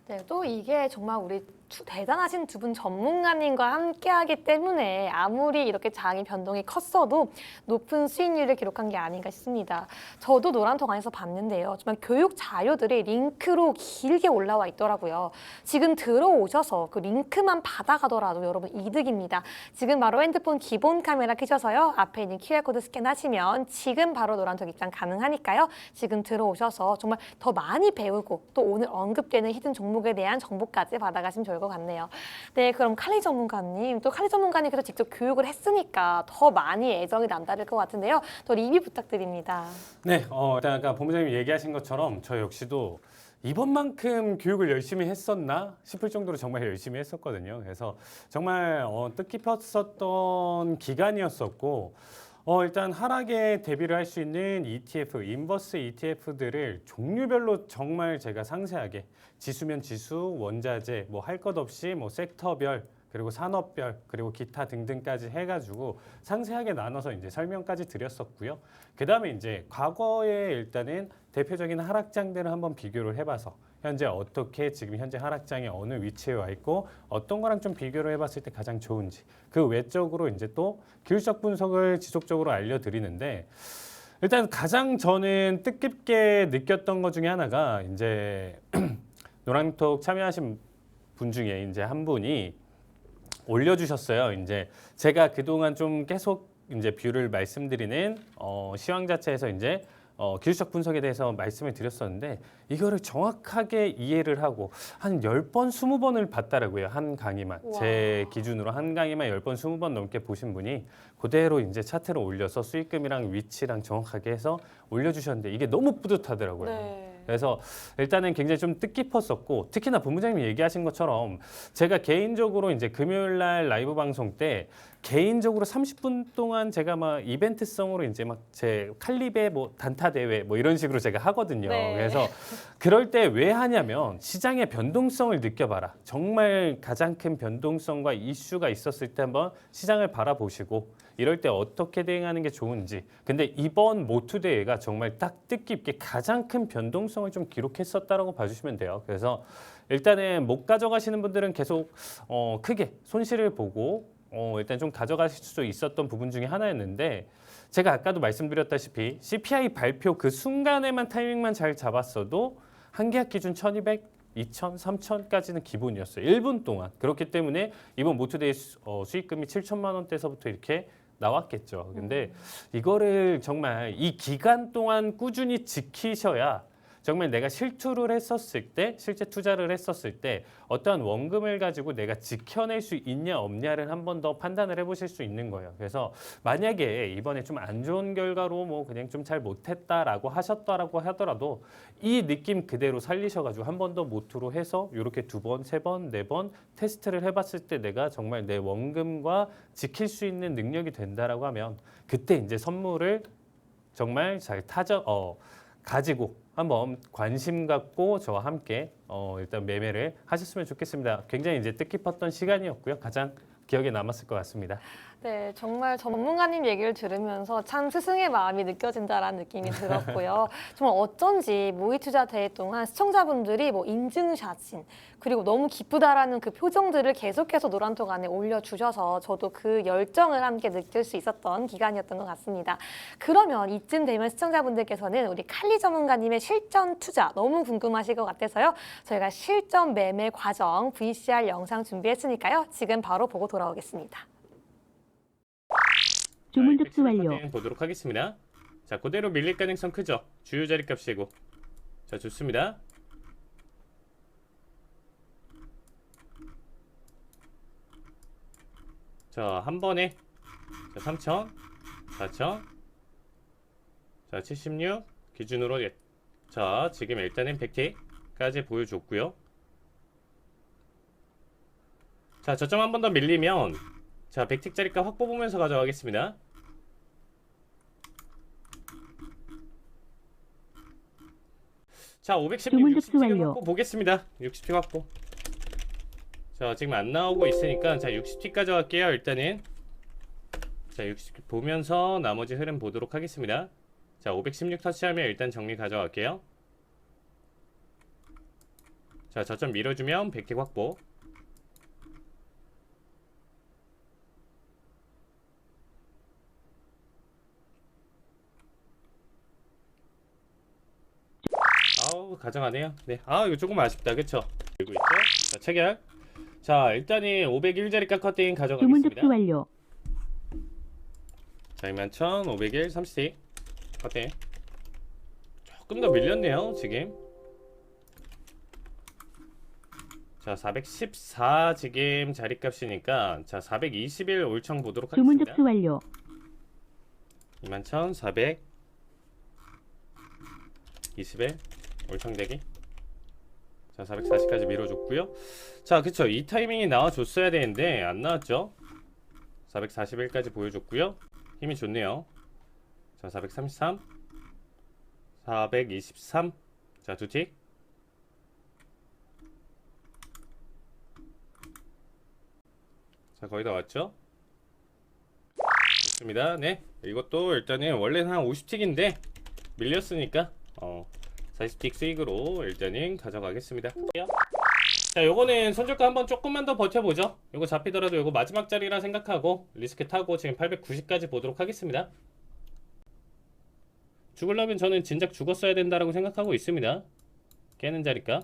네, 또 이게 정말 우리 대단하신 두 분 전문가님과 함께하기 때문에 아무리 이렇게 장이 변동이 컸어도 높은 수익률을 기록한 게 아닌가 싶습니다. 저도 노란톡 안에서 봤는데요. 정말 교육 자료들이 링크로 길게 올라와 있더라고요. 지금 들어오셔서 그 링크만 받아가더라도 여러분 이득입니다. 지금 바로 핸드폰 기본 카메라 켜셔서요. 앞에 있는 QR코드 스캔하시면 지금 바로 노란톡 입장 가능하니까요. 지금 들어오셔서 정말 더 많이 배우고 또 오늘 언급되는 히든 종목에 대한 정보까지 받아가시면 좋을 것 같네요. 네, 그럼 칼리 전문가님, 또 칼리 전문가님께서 직접 교육을 했으니까 더 많이 애정이 남다를 것 같은데요. 또 리뷰 부탁드립니다. 네, 일단 아까 본부장님 얘기하신 것처럼 저 역시도 이번만큼 교육을 열심히 했었나 싶을 정도로 정말 열심히 했었거든요. 그래서 정말 뜻깊었었던 기간이었었고 일단 하락에 대비를 할 수 있는 ETF, 인버스 ETF들을 종류별로 정말 제가 상세하게 지수면 지수, 원자재, 뭐 할 것 없이 뭐 섹터별 그리고 산업별 그리고 기타 등등까지 해가지고 상세하게 나눠서 이제 설명까지 드렸었고요. 그 다음에 이제 과거에 일단은 대표적인 하락장들을 한번 비교를 해봐서 현재 어떻게 지금 현재 하락장이 어느 위치에 와 있고 어떤 거랑 좀 비교를 해봤을 때 가장 좋은지 그 외적으로 이제 또 기술적 분석을 지속적으로 알려드리는데 일단 가장 저는 뜻깊게 느꼈던 것 중에 하나가 이제 노란톡 참여하신 분 중에 이제 한 분이 올려주셨어요. 이제 제가 그동안 좀 계속 이제 뷰를 말씀드리는 시황 자체에서 이제 기술적 분석에 대해서 말씀을 드렸었는데 이거를 정확하게 이해를 하고 한 10번, 20번을 봤다라고요. 한 강의만. 우와. 제 기준으로 한 강의만 10번, 20번 넘게 보신 분이 그대로 이제 차트를 올려서 수익금이랑 위치랑 정확하게 해서 올려주셨는데 이게 너무 뿌듯하더라고요. 네. 그래서 일단은 굉장히 좀 뜻깊었었고 특히나 본부장님이 얘기하신 것처럼 제가 개인적으로 이제 금요일 날 라이브 방송 때 개인적으로 30분 동안 제가 막 이벤트성으로 이제 막 제 칼립의 뭐 단타 대회 뭐 이런 식으로 제가 하거든요. 네. 그래서 그럴 때 왜 하냐면 시장의 변동성을 느껴봐라. 정말 가장 큰 변동성과 이슈가 있었을 때 한번 시장을 바라보시고 이럴 때 어떻게 대응하는 게 좋은지. 근데 이번 모투 대회가 정말 딱 뜻깊게 가장 큰 변동성을 좀 기록했었다라고 봐주시면 돼요. 그래서 일단은 못 가져가시는 분들은 계속 크게 손실을 보고 일단 좀 가져가실 수 있었던 부분 중에 하나였는데 제가 아까도 말씀드렸다시피 CPI 발표 그 순간에만 타이밍만 잘 잡았어도 한계약 기준 1200, 2000, 3000까지는 기본이었어요. 1분 동안. 그렇기 때문에 이번 모투데이 수익금이 7천만 원대에서부터 이렇게 나왔겠죠. 근데 이거를 정말 이 기간 동안 꾸준히 지키셔야 정말 내가 실투를 했었을 때, 실제 투자를 했었을 때 어떠한 원금을 가지고 내가 지켜낼 수 있냐 없냐를 한 번 더 판단을 해보실 수 있는 거예요. 그래서 만약에 이번에 좀 안 좋은 결과로 뭐 그냥 좀 잘 못했다라고 하셨다라고 하더라도 이 느낌 그대로 살리셔가지고 한 번 더 모투로 해서 이렇게 2번, 3번, 4번 테스트를 해봤을 때 내가 정말 내 원금과 지킬 수 있는 능력이 된다라고 하면 그때 이제 선물을 정말 잘 가지고 한번 관심 갖고 저와 함께 일단 매매를 하셨으면 좋겠습니다. 굉장히 이제 뜻깊었던 시간이었고요. 가장 기억에 남았을 것 같습니다. 네, 정말 전문가님 얘기를 들으면서 참 스승의 마음이 느껴진다라는 느낌이 들었고요. 정말 어쩐지 모의 투자 대회 동안 시청자분들이 뭐 인증샷인 그리고 너무 기쁘다라는 그 표정들을 계속해서 노란톡 안에 올려주셔서 저도 그 열정을 함께 느낄 수 있었던 기간이었던 것 같습니다. 그러면 이쯤 되면 시청자분들께서는 우리 칼리 전문가님의 실전 투자 너무 궁금하실 것 같아서요. 저희가 실전 매매 과정 VCR 영상 준비했으니까요. 지금 바로 보고 돌아오겠습니다. 주문 접수 완료. 보도록 하겠습니다. 자, 그대로 밀릴 가능성 크죠? 주요 자리 값이고. 자, 좋습니다. 자, 한 번에 자, 3,000, 4,000, 자, 76 기준으로 자, 지금 일단은 100T까지 보여줬고요. 자, 저점 한 번 더 밀리면 자, 100T짜리 값 확보 보면서 가져가겠습니다. 자, 516 60T 확보 보겠습니다. 60T 확보. 자, 지금 안 나오고 있으니까 자, 60T 가져갈게요. 일단은 자, 60T 보면서 나머지 흐름 보도록 하겠습니다. 자, 516 터치하면 일단 정리 가져갈게요. 자, 저점 밀어주면 100T 확보. 아우, 가져가네요. 네, 아, 이거 조금 아쉽다, 그쵸? 들고 있죠? 자, 체결. 자, 일단은 501자리 깎았더니 가져가겠습니다. 주문 접수 완료. 자, 21,000, 501, 30. 어때? 조금 더 밀렸네요, 지금. 자, 414 지금 자리값이니까 자, 421 올청 보도록 주문 하겠습니다. 접수 완료. 21,400 20에 올청대기. 자, 440까지 밀어줬고요. 자, 그쵸, 이 타이밍이 나와줬어야 되는데 안 나왔죠. 441까지 보여줬고요. 힘이 좋네요. 자, 433 423 자, 두틱. 자, 거의 다 왔죠. 좋습니다. 네, 이것도 일단은 원래는 한 50틱인데 밀렸으니까 40틱 수익으로 일단은 가져가겠습니다. 자, 요거는 손절가 한번 조금만 더 버텨보죠. 요거 잡히더라도 요거 마지막 자리라 생각하고 리스크 타고 지금 890까지 보도록 하겠습니다. 죽으려면 저는 진작 죽었어야 된다라고 생각하고 있습니다. 깨는 자리값.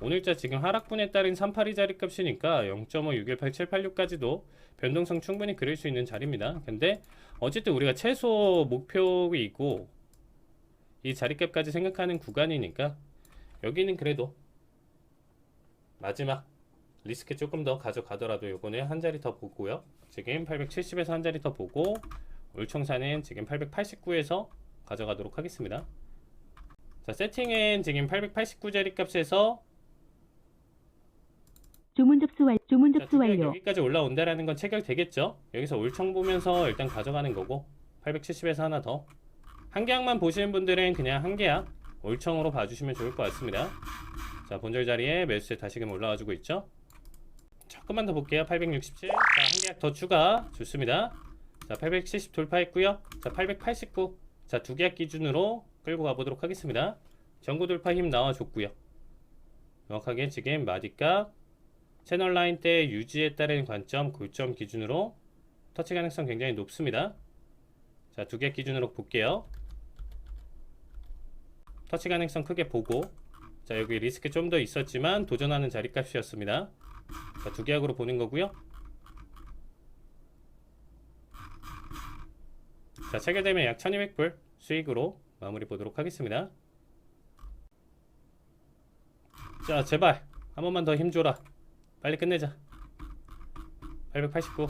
오늘자 지금 하락분에 따른 382 자리값이니까 0.5, 618, 786까지도 변동성 충분히 그릴 수 있는 자리입니다. 근데 어쨌든 우리가 최소 목표이고 이 자리값까지 생각하는 구간이니까 여기는 그래도 마지막 리스크 조금 더 가져가더라도 요거는 한 자리 더 보고요. 지금 870에서 한 자리 더 보고 울청사는 지금 889에서 가져가도록 하겠습니다. 자, 세팅은 지금 889자리 값에서 주문 접수 완료. 주문 자, 접수 완료. 여기까지 올라온다라는 건 체결되겠죠. 여기서 울청 보면서 일단 가져가는 거고 870에서 하나 더. 한 계약만 보시는 분들은 그냥 한 계약 울청으로 봐주시면 좋을 것 같습니다. 자, 본절 자리에 매수세 다시금 올라와주고 있죠. 조금만 더 볼게요. 867. 자, 한 계약 더 추가. 좋습니다. 자, 870 돌파했고요. 자, 889. 자, 두 계약 기준으로 끌고 가보도록 하겠습니다. 전고 돌파 힘 나와줬고요. 정확하게 지금 마디값 채널 라인 때 유지에 따른 관점, 고점 기준으로 터치 가능성 굉장히 높습니다. 자, 두 계약 기준으로 볼게요. 터치 가능성 크게 보고, 자, 여기 리스크 좀 더 있었지만 도전하는 자리값이었습니다. 자, 두 계약으로 보는 거고요. 자, 체결되면 약 1200불 수익으로 마무리 보도록 하겠습니다. 자, 제발 한 번만 더 힘줘라. 빨리 끝내자. 889.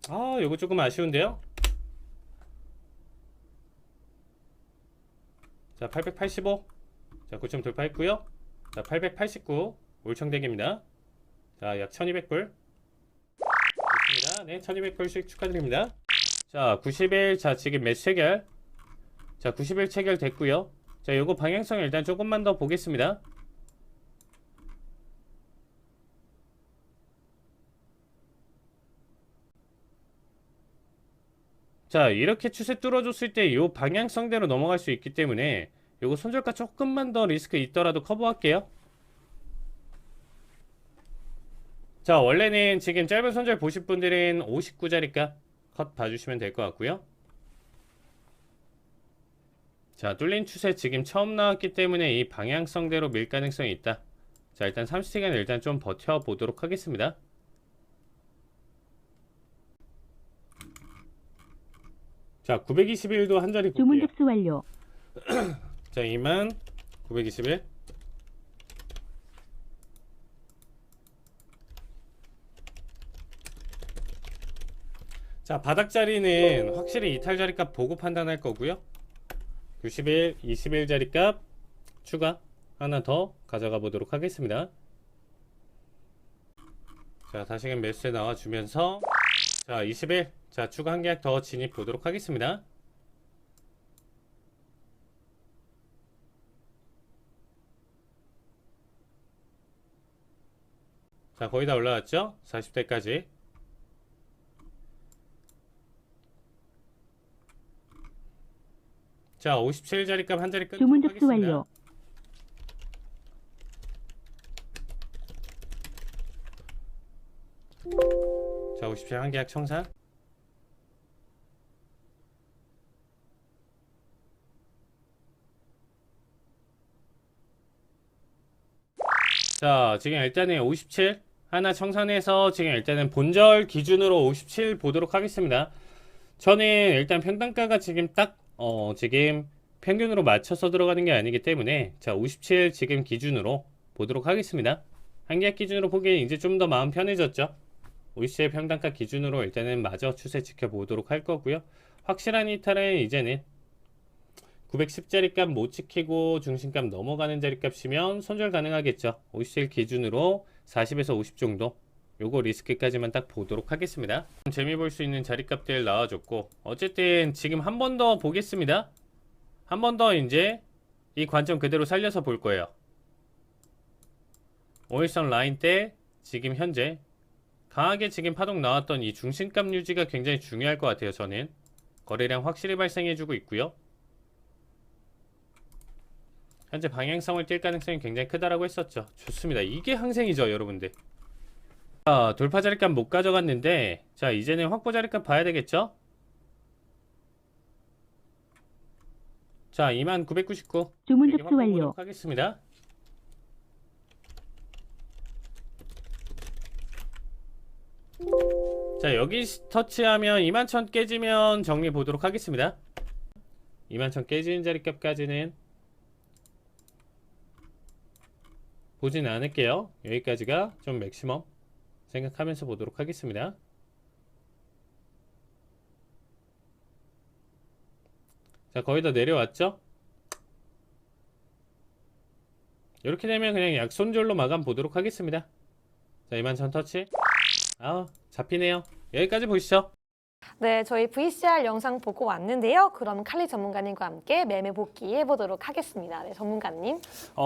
아, 요거 조금 아쉬운데요? 자, 885. 자, 9점 돌파했고요. 자, 889. 올청대기입니다. 자, 약 1200불. 좋습니다. 네, 1200불씩 축하드립니다. 자, 90일. 자, 지금 매수 체결. 자, 90일 체결 됐고요. 자, 요거 방향성 일단 조금만 더 보겠습니다. 자, 이렇게 추세 뚫어줬을 때 요 방향성대로 넘어갈 수 있기 때문에 요거 손절가 조금만 더 리스크 있더라도 커버할게요. 자, 원래는 지금 짧은 손절 보실 분들은 59자리가 컷 봐주시면 될 것 같고요. 자, 뚫린 추세 지금 처음 나왔기 때문에 이 방향성대로 밀 가능성이 있다. 자, 일단 30시간 일단 좀 버텨보도록 하겠습니다. 자, 921도 한 자리 주문 볼게요. 접수 완료. 자, 2만 921. 자, 바닥 자리는 확실히 이탈 자리값 보고 판단할 거고요. 91, 21 자리값 추가 하나 더 가져가 보도록 하겠습니다. 자, 다시금 매수에 나와주면서 자, 21. 자, 추가 한 계약 더 진입 보도록 하겠습니다. 자, 거의 다 올라왔죠? 40대까지. 자, 57 자리값 한 자리 끊도록 주문 접수 하겠습니다. 완료. 자, 57 한 계약 청산. 자, 지금 일단은 57 하나 청산해서 지금 일단은 본절 기준으로 57 보도록 하겠습니다. 저는 일단 평단가가 지금 딱 지금 평균으로 맞춰서 들어가는 게 아니기 때문에 자, 57 지금 기준으로 보도록 하겠습니다. 한 계약 기준으로 보기엔 이제 좀 더 마음 편해졌죠. 57 평단가 기준으로 일단은 마저 추세 지켜보도록 할 거고요. 확실한 이탈은 이제는 910자리값 못 지키고 중심값 넘어가는 자리값이면 손절 가능하겠죠. 57 기준으로 40에서 50 정도 요거 리스크까지만 딱 보도록 하겠습니다. 재미 볼 수 있는 자리값들 나와줬고 어쨌든 지금 한 번 더 보겠습니다. 한 번 더 이제 이 관점 그대로 살려서 볼 거예요. 5일선 라인 때 지금 현재 강하게 지금 파동 나왔던 이 중심값 유지가 굉장히 중요할 것 같아요. 저는 거래량 확실히 발생해주고 있고요. 현재 방향성을 띌 가능성이 굉장히 크다라고 했었죠. 좋습니다. 이게 항생이죠, 여러분들. 자, 돌파 자리값 못 가져갔는데 자, 이제는 확보 자리값 봐야 되겠죠? 자, 2999 주문 여기 접수 확보 완료. 보도록 하겠습니다. 자, 여기 터치하면 21,000 깨지면 정리 보도록 하겠습니다. 21,000 깨지는 자리값까지는 보지는 않을게요. 여기까지가 좀 맥시멈 생각하면서 보도록 하겠습니다. 자, 거의 다 내려왔죠? 이렇게 되면 그냥 약손절로 마감 보도록 하겠습니다. 자, 21,000 터치. 잡히네요. 여기까지 보시죠. 네, 저희 VCR 영상 보고 왔는데요. 그럼 칼리 전문가님과 함께 매매 복귀 해보도록 하겠습니다. 네, 전문가님.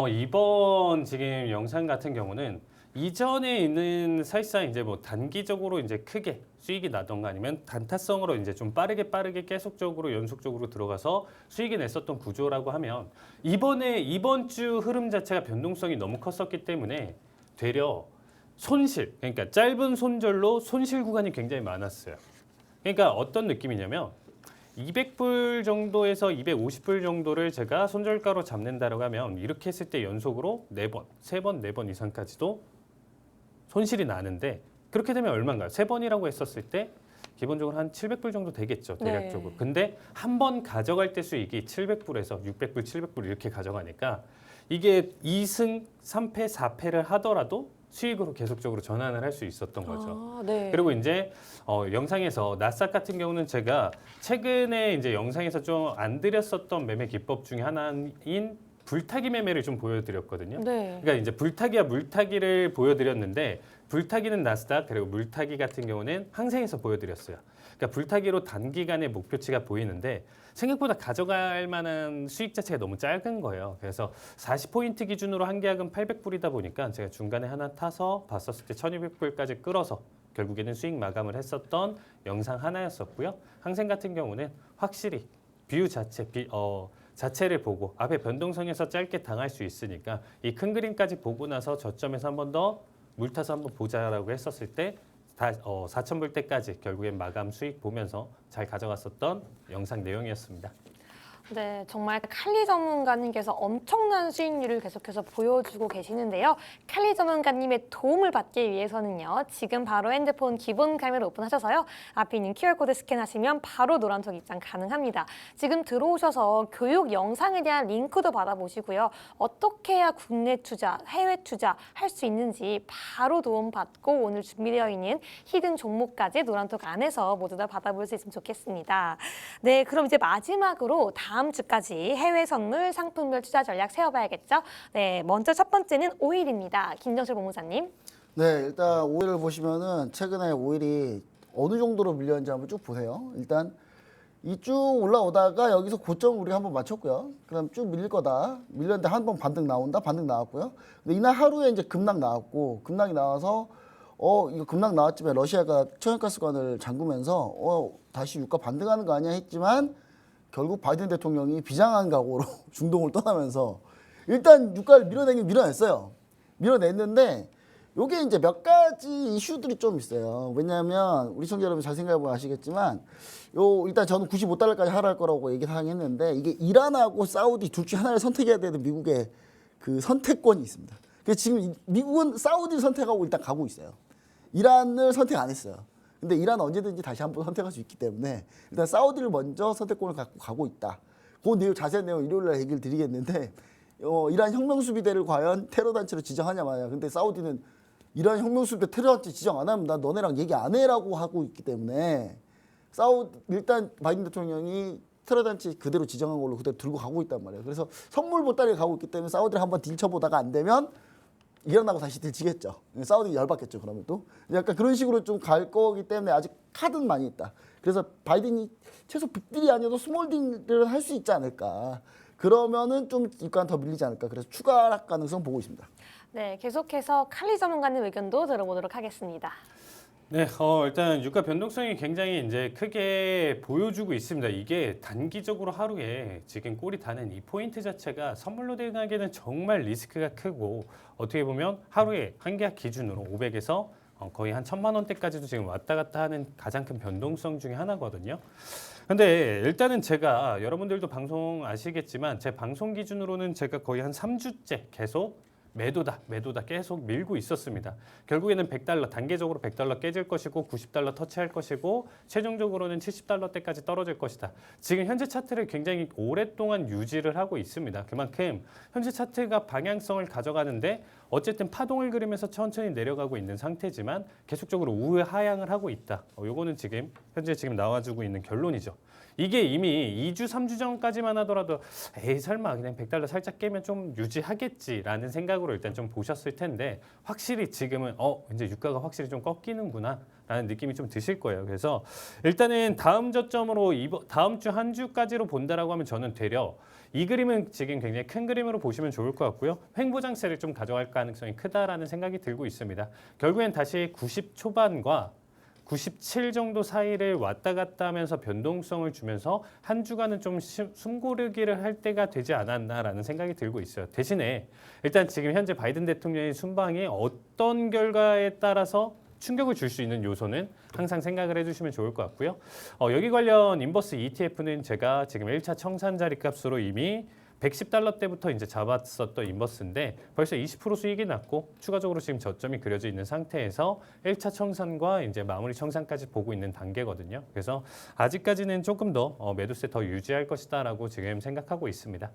이번 지금 영상 같은 경우는 이전에 있는 사실상 이제 뭐 단기적으로 이제 크게 수익이 나던가 아니면 단타성으로 이제 좀 빠르게 계속적으로 연속적으로 들어가서 수익이 냈었던 구조라고 하면 이번 주 흐름 자체가 변동성이 너무 컸었기 때문에 되려 손실, 그러니까 짧은 손절로 손실 구간이 굉장히 많았어요. 그러니까 어떤 느낌이냐면 200불 정도에서 250불 정도를 제가 손절가로 잡는다라고 하면 이렇게 했을 때 연속으로 4번, 3번, 4번 이상까지도 손실이 나는데 그렇게 되면 얼마인가요? 3번이라고 했었을 때 기본적으로 한 700불 정도 되겠죠, 네. 대략적으로. 근데 한 번 가져갈 때 수익이 700불에서 600불, 700불 이렇게 가져가니까 이게 2승 3패, 4패를 하더라도 수익으로 계속적으로 전환을 할 수 있었던 거죠. 아, 네. 그리고 이제 영상에서 나스닥 같은 경우는 제가 최근에 이제 영상에서 좀 안 드렸었던 매매 기법 중에 하나인 불타기 매매를 좀 보여드렸거든요. 네. 그러니까 이제 불타기와 물타기를 보여드렸는데 불타기는 나스닥 그리고 물타기 같은 경우는 항생에서 보여드렸어요. 그러니까 불타기로 단기간의 목표치가 보이는데 생각보다 가져갈 만한 수익 자체가 너무 작은 거예요. 그래서 40포인트 기준으로 한 계약은 800불이다 보니까 제가 중간에 하나 타서 봤었을 때 1200불까지 끌어서 결국에는 수익 마감을 했었던 영상 하나였었고요. 항생 같은 경우는 확실히 뷰 자체를 보고 앞에 변동성에서 짧게 당할 수 있으니까 이 큰 그림까지 보고 나서 저점에서 한 번 더 물타서 한번 보자라고 했었을 때 4,000불 때까지 결국엔 마감 수익 보면서 잘 가져갔었던 영상 내용이었습니다. 네, 정말 칼리 전문가님께서 엄청난 수익률을 계속해서 보여주고 계시는데요. 칼리 전문가님의 도움을 받기 위해서는요. 지금 바로 핸드폰 기본 카메라 오픈하셔서요. 앞에 있는 QR코드 스캔하시면 바로 노란톡 입장 가능합니다. 지금 들어오셔서 교육 영상에 대한 링크도 받아보시고요. 어떻게 해야 국내 투자, 해외 투자 할 수 있는지 바로 도움받고 오늘 준비되어 있는 히든 종목까지 노란톡 안에서 모두 다 받아볼 수 있으면 좋겠습니다. 네, 그럼 이제 마지막으로 다음 주까지 해외 선물 상품별 투자 전략 세워봐야겠죠? 네, 먼저 첫 번째는 오일입니다. 김정실 본부장님. 네, 일단 오일을 보시면은 최근에 오일이 어느 정도로 밀렸는지 한번 쭉 보세요. 일단 이 쭉 올라오다가 여기서 고점 우리가 한번 맞췄고요. 그다음 쭉 밀릴 거다. 밀렸는데 한 번 반등 나온다. 반등 나왔고요. 근데 이날 하루에 이제 급락 나왔고 급락이 나와서 이거 급락 나왔지만 러시아가 천연가스관을 잠그면서 다시 유가 반등하는 거 아니야 했지만 결국 바이든 대통령이 비장한 각오로 중동을 떠나면서 일단 유가를 밀어내긴 밀어냈어요. 밀어냈는데 요게 이제 몇 가지 이슈들이 좀 있어요. 왜냐하면 우리 시청자 여러분 잘 생각해보면 아시겠지만 일단 저는 95달러까지 하락할 거라고 얘기했는데 이게 이란하고 사우디 둘 중 하나를 선택해야 되는 미국의 그 선택권이 있습니다. 그래서 지금 미국은 사우디를 선택하고 일단 가고 있어요. 이란을 선택 안 했어요. 근데 이란은 언제든지 다시 한번 선택할 수 있기 때문에 일단 사우디를 먼저 선택권을 갖고 가고 있다. 그 내용 자세한 내용 일요일 날 얘기를 드리겠는데 이란 혁명수비대를 과연 테러 단체로 지정하냐 마냐. 근데 사우디는 이란 혁명수비대 테러 단체 지정 안 하면 나 너네랑 얘기 안 해라고 하고 있기 때문에 일단 바이든 대통령이 테러 단체 그대로 지정한 걸로 그대로 들고 가고 있단 말이에요. 그래서 선물 보따리에 가고 있기 때문에 사우디를 한번 딜쳐보다가 안 되면 이란하고 다시 딜치겠죠. 사우디 열받겠죠. 그러면 또 약간 그런 식으로 좀 갈 거기 때문에 아직 카드는 많이 있다. 그래서 바이든이 최소 빅딜이 아니어도 스몰 딜을 할 수 있지 않을까. 그러면은 좀 유가는 더 밀리지 않을까. 그래서 추가 하락 가능성 보고 있습니다. 네, 계속해서 칼리 전문가님 의견도 들어보도록 하겠습니다. 네, 일단 유가 변동성이 굉장히 이제 크게 보여주고 있습니다. 이게 단기적으로 하루에 지금 꼴이 다는 이 포인트 자체가 선물로 대응하기에는 정말 리스크가 크고 어떻게 보면 하루에 한 계약 기준으로 500에서 거의 한 1,000만 원대까지도 지금 왔다 갔다 하는 가장 큰 변동성 중에 하나거든요. 근데 일단은 제가 여러분들도 방송 아시겠지만 제 방송 기준으로는 제가 거의 한 3주째 계속 매도다 계속 밀고 있었습니다. 결국에는 100달러 단계적으로 100달러 깨질 것이고 90달러 터치할 것이고 최종적으로는 70달러대까지 떨어질 것이다. 지금 현재 차트를 굉장히 오랫동안 유지를 하고 있습니다. 그만큼 현재 차트가 방향성을 가져가는데 어쨌든 파동을 그리면서 천천히 내려가고 있는 상태지만 계속적으로 우하향을 하고 있다. 요거는 현재 나와주고 있는 결론이죠. 이게 이미 2주, 3주 전까지만 하더라도 에이 설마 그냥 100달러 살짝 깨면 좀 유지하겠지라는 생각으로 일단 좀 보셨을 텐데 확실히 지금은 이제 유가가 확실히 좀 꺾이는구나 라는 느낌이 좀 드실 거예요. 그래서 일단은 다음 저점으로 다음 주 한 주까지로 본다라고 하면 저는 되려 이 그림은 지금 굉장히 큰 그림으로 보시면 좋을 것 같고요. 횡보장세를 좀 가져갈 가능성이 크다라는 생각이 들고 있습니다. 결국엔 다시 90 초반과 97 정도 사이를 왔다 갔다 하면서 변동성을 주면서 한 주간은 좀 숨고르기를 할 때가 되지 않았나라는 생각이 들고 있어요. 대신에 일단 지금 현재 바이든 대통령의 순방이 어떤 결과에 따라서 충격을 줄 수 있는 요소는 항상 생각을 해주시면 좋을 것 같고요. 여기 관련 인버스 ETF는 제가 지금 1차 청산 자리값으로 이미 $110 때부터 이제 잡았었던 인버스인데 벌써 20% 수익이 났고 추가적으로 지금 저점이 그려져 있는 상태에서 1차 청산과 이제 마무리 청산까지 보고 있는 단계거든요. 그래서 아직까지는 조금 더 매도세 더 유지할 것이다라고 지금 생각하고 있습니다.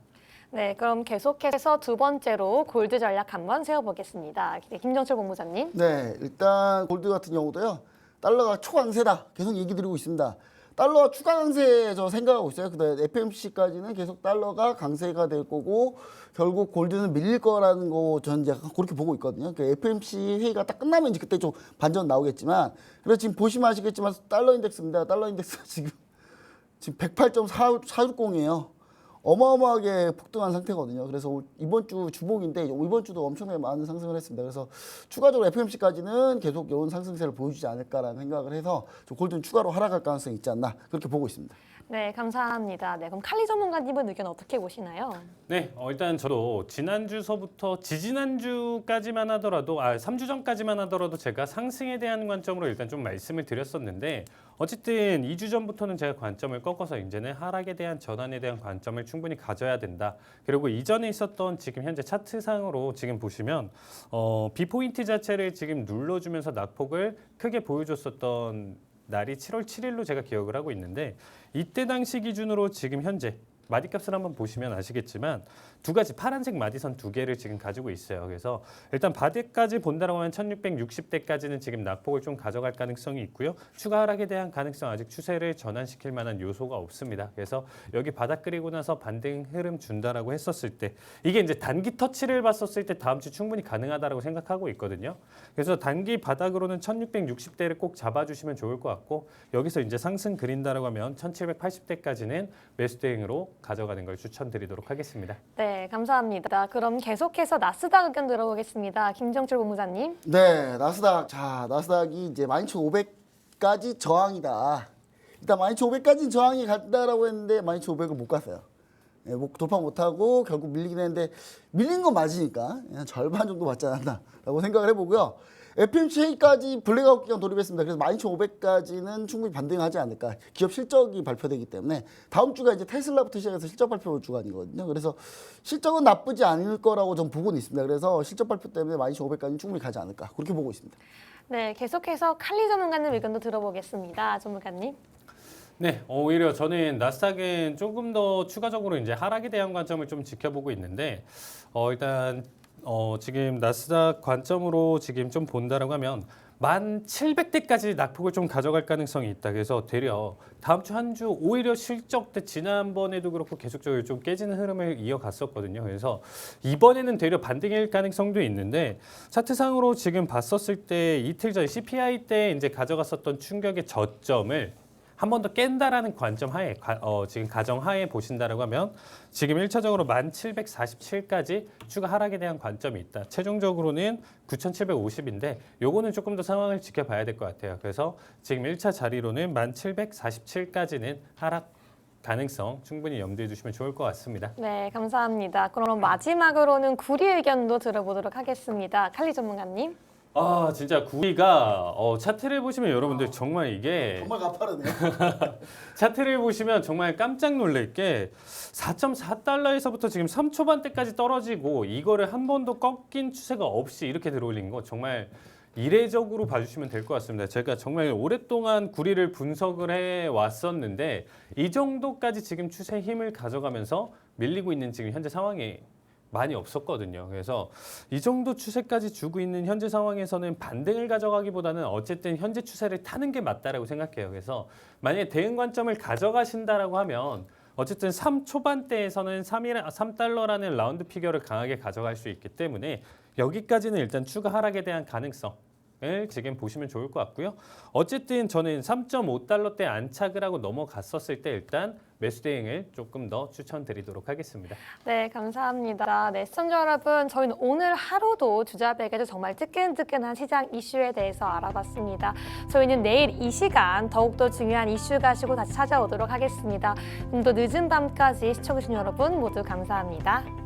네, 그럼 계속해서 두 번째로 골드 전략 한번 세워보겠습니다. 김정철 본부장님. 네, 일단 골드 같은 경우도요. 달러가 초강세다. 계속 얘기 드리고 있습니다. 달러가 추가 강세 저 생각하고 있어요. 그다음에 FMC까지는 계속 달러가 강세가 될 거고 결국 골드는 밀릴 거라는 거 저는 약간 그렇게 보고 있거든요. 그러니까 FMC 회의가 딱 끝나면 이제 그때 좀 반전 나오겠지만 그래서 지금 보시면 아시겠지만 달러 인덱스입니다. 달러 인덱스가 지금 108.460이에요. 어마어마하게 폭등한 상태거든요. 그래서 이번 주 주봉인데 이번 주도 엄청나게 많은 상승을 했습니다. 그래서 추가적으로 FMC까지는 계속 이런 상승세를 보여주지 않을까라는 생각을 해서 좀 골드는 추가로 하락할 가능성이 있지 않나 그렇게 보고 있습니다. 네, 감사합니다. 네, 그럼 칼리 전문가님은 의견 어떻게 보시나요? 네, 일단 저도 지난주서부터 지지난주까지만 하더라도 3주 전까지만 하더라도 제가 상승에 대한 관점으로 일단 좀 말씀을 드렸었는데 어쨌든 2주 전부터는 제가 관점을 꺾어서 이제는 하락에 대한 전환에 대한 관점을 충분히 가져야 된다. 그리고 이전에 있었던 지금 현재 차트상으로 지금 보시면 B포인트 자체를 지금 눌러주면서 낙폭을 크게 보여줬었던 날이 7월 7일로 제가 기억을 하고 있는데 이때 당시 기준으로 지금 현재 마디값을 한번 보시면 아시겠지만 두 가지 파란색 마디선 두 개를 지금 가지고 있어요. 그래서 일단 바디까지 본다라고 하면 1660대까지는 지금 낙폭을 좀 가져갈 가능성이 있고요. 추가 하락에 대한 가능성 아직 추세를 전환시킬 만한 요소가 없습니다. 그래서 여기 바닥 그리고 나서 반등 흐름 준다라고 했었을 때 이게 이제 단기 터치를 봤었을 때 다음 주 충분히 가능하다라고 생각하고 있거든요. 그래서 단기 바닥으로는 1660대를 꼭 잡아주시면 좋을 것 같고 여기서 이제 상승 그린다라고 하면 1780대까지는 매수 대응으로 가져가는 걸 추천드리도록 하겠습니다. 네, 감사합니다. 그럼 계속해서 나스닥 의견 들어보겠습니다. 김정철 본부장님. 네, 나스닥. 자, 나스닥이 이제 12,500까지 저항이다. 일단 12,500까지 저항이 간다라고 했는데 12,500을 못 갔어요. 네, 돌파 못하고 결국 밀리긴 했는데 밀린 건 맞으니까 그냥 절반 정도 맞지 않았나라고 생각을 해보고요. FMC 회의까지 블랙아웃 기간 돌입했습니다. 그래서 12,500까지는 충분히 반등하지 않을까. 기업 실적이 발표되기 때문에 다음 주가 이제 테슬라부터 시작해서 실적 발표 주간이거든요. 그래서 실적은 나쁘지 않을 거라고 전 보고는 있습니다. 그래서 실적 발표 때문에 12,500까지는 충분히 가지 않을까. 그렇게 보고 있습니다. 네, 계속해서 칼리 전문가님 의견도 들어보겠습니다. 전문가님. 네, 오히려 저는 나스닥은 조금 더 추가적으로 이제 하락에 대한 관점을 좀 지켜보고 있는데 일단 지금 나스닥 관점으로 지금 좀 본다라고 하면 1700대까지 낙폭을 좀 가져갈 가능성이 있다. 그래서 되려 다음 주 한 주 오히려 실적 때 지난번에도 그렇고 계속적으로 좀 깨지는 흐름을 이어갔었거든요. 그래서 이번에는 되려 반등일 가능성도 있는데 차트상으로 지금 봤었을 때 이틀 전 CPI 때 이제 가져갔었던 충격의 저점을 한 번 더 깬다라는 관점 하에 지금 가정 하에 보신다라고 하면 지금 1차적으로 1747까지 추가 하락에 대한 관점이 있다. 최종적으로는 9750인데 요거는 조금 더 상황을 지켜봐야 될 것 같아요. 그래서 지금 1차 자리로는 1747까지는 하락 가능성 충분히 염두에 두시면 좋을 것 같습니다. 네, 감사합니다. 그럼 마지막으로는 구리 의견도 들어보도록 하겠습니다. 칼리 전문가님. 진짜 구리가 차트를 보시면 여러분들 정말 이게 정말 가파르네요. 차트를 보시면 정말 깜짝 놀랄 게 4.4달러에서부터 지금 3초반대까지 떨어지고 이거를 한 번도 꺾인 추세가 없이 이렇게 들어올린 거 정말 이례적으로 봐주시면 될 것 같습니다. 제가 정말 오랫동안 구리를 분석을 해왔었는데 이 정도까지 지금 추세 힘을 가져가면서 밀리고 있는 지금 현재 상황이 많이 없었거든요. 그래서 이 정도 추세까지 주고 있는 현재 상황에서는 반등을 가져가기보다는 어쨌든 현재 추세를 타는 게 맞다라고 생각해요. 그래서 만약에 대응 관점을 가져가신다라고 하면 어쨌든 3초반대에서는 3달러라는 라운드 피겨를 강하게 가져갈 수 있기 때문에 여기까지는 일단 추가 하락에 대한 가능성을 지금 보시면 좋을 것 같고요. 어쨌든 저는 3.5달러대 안착을 하고 넘어갔었을 때 일단 매수 대응을 조금 더 추천드리도록 하겠습니다. 네, 감사합니다. 네, 시청자 여러분, 저희는 오늘 하루도 주자백에서 정말 뜨끈뜨끈한 시장 이슈에 대해서 알아봤습니다. 저희는 내일 이 시간 더욱더 중요한 이슈 가지고 다시 찾아오도록 하겠습니다. 좀 더 늦은 밤까지 시청해주신 여러분 모두 감사합니다.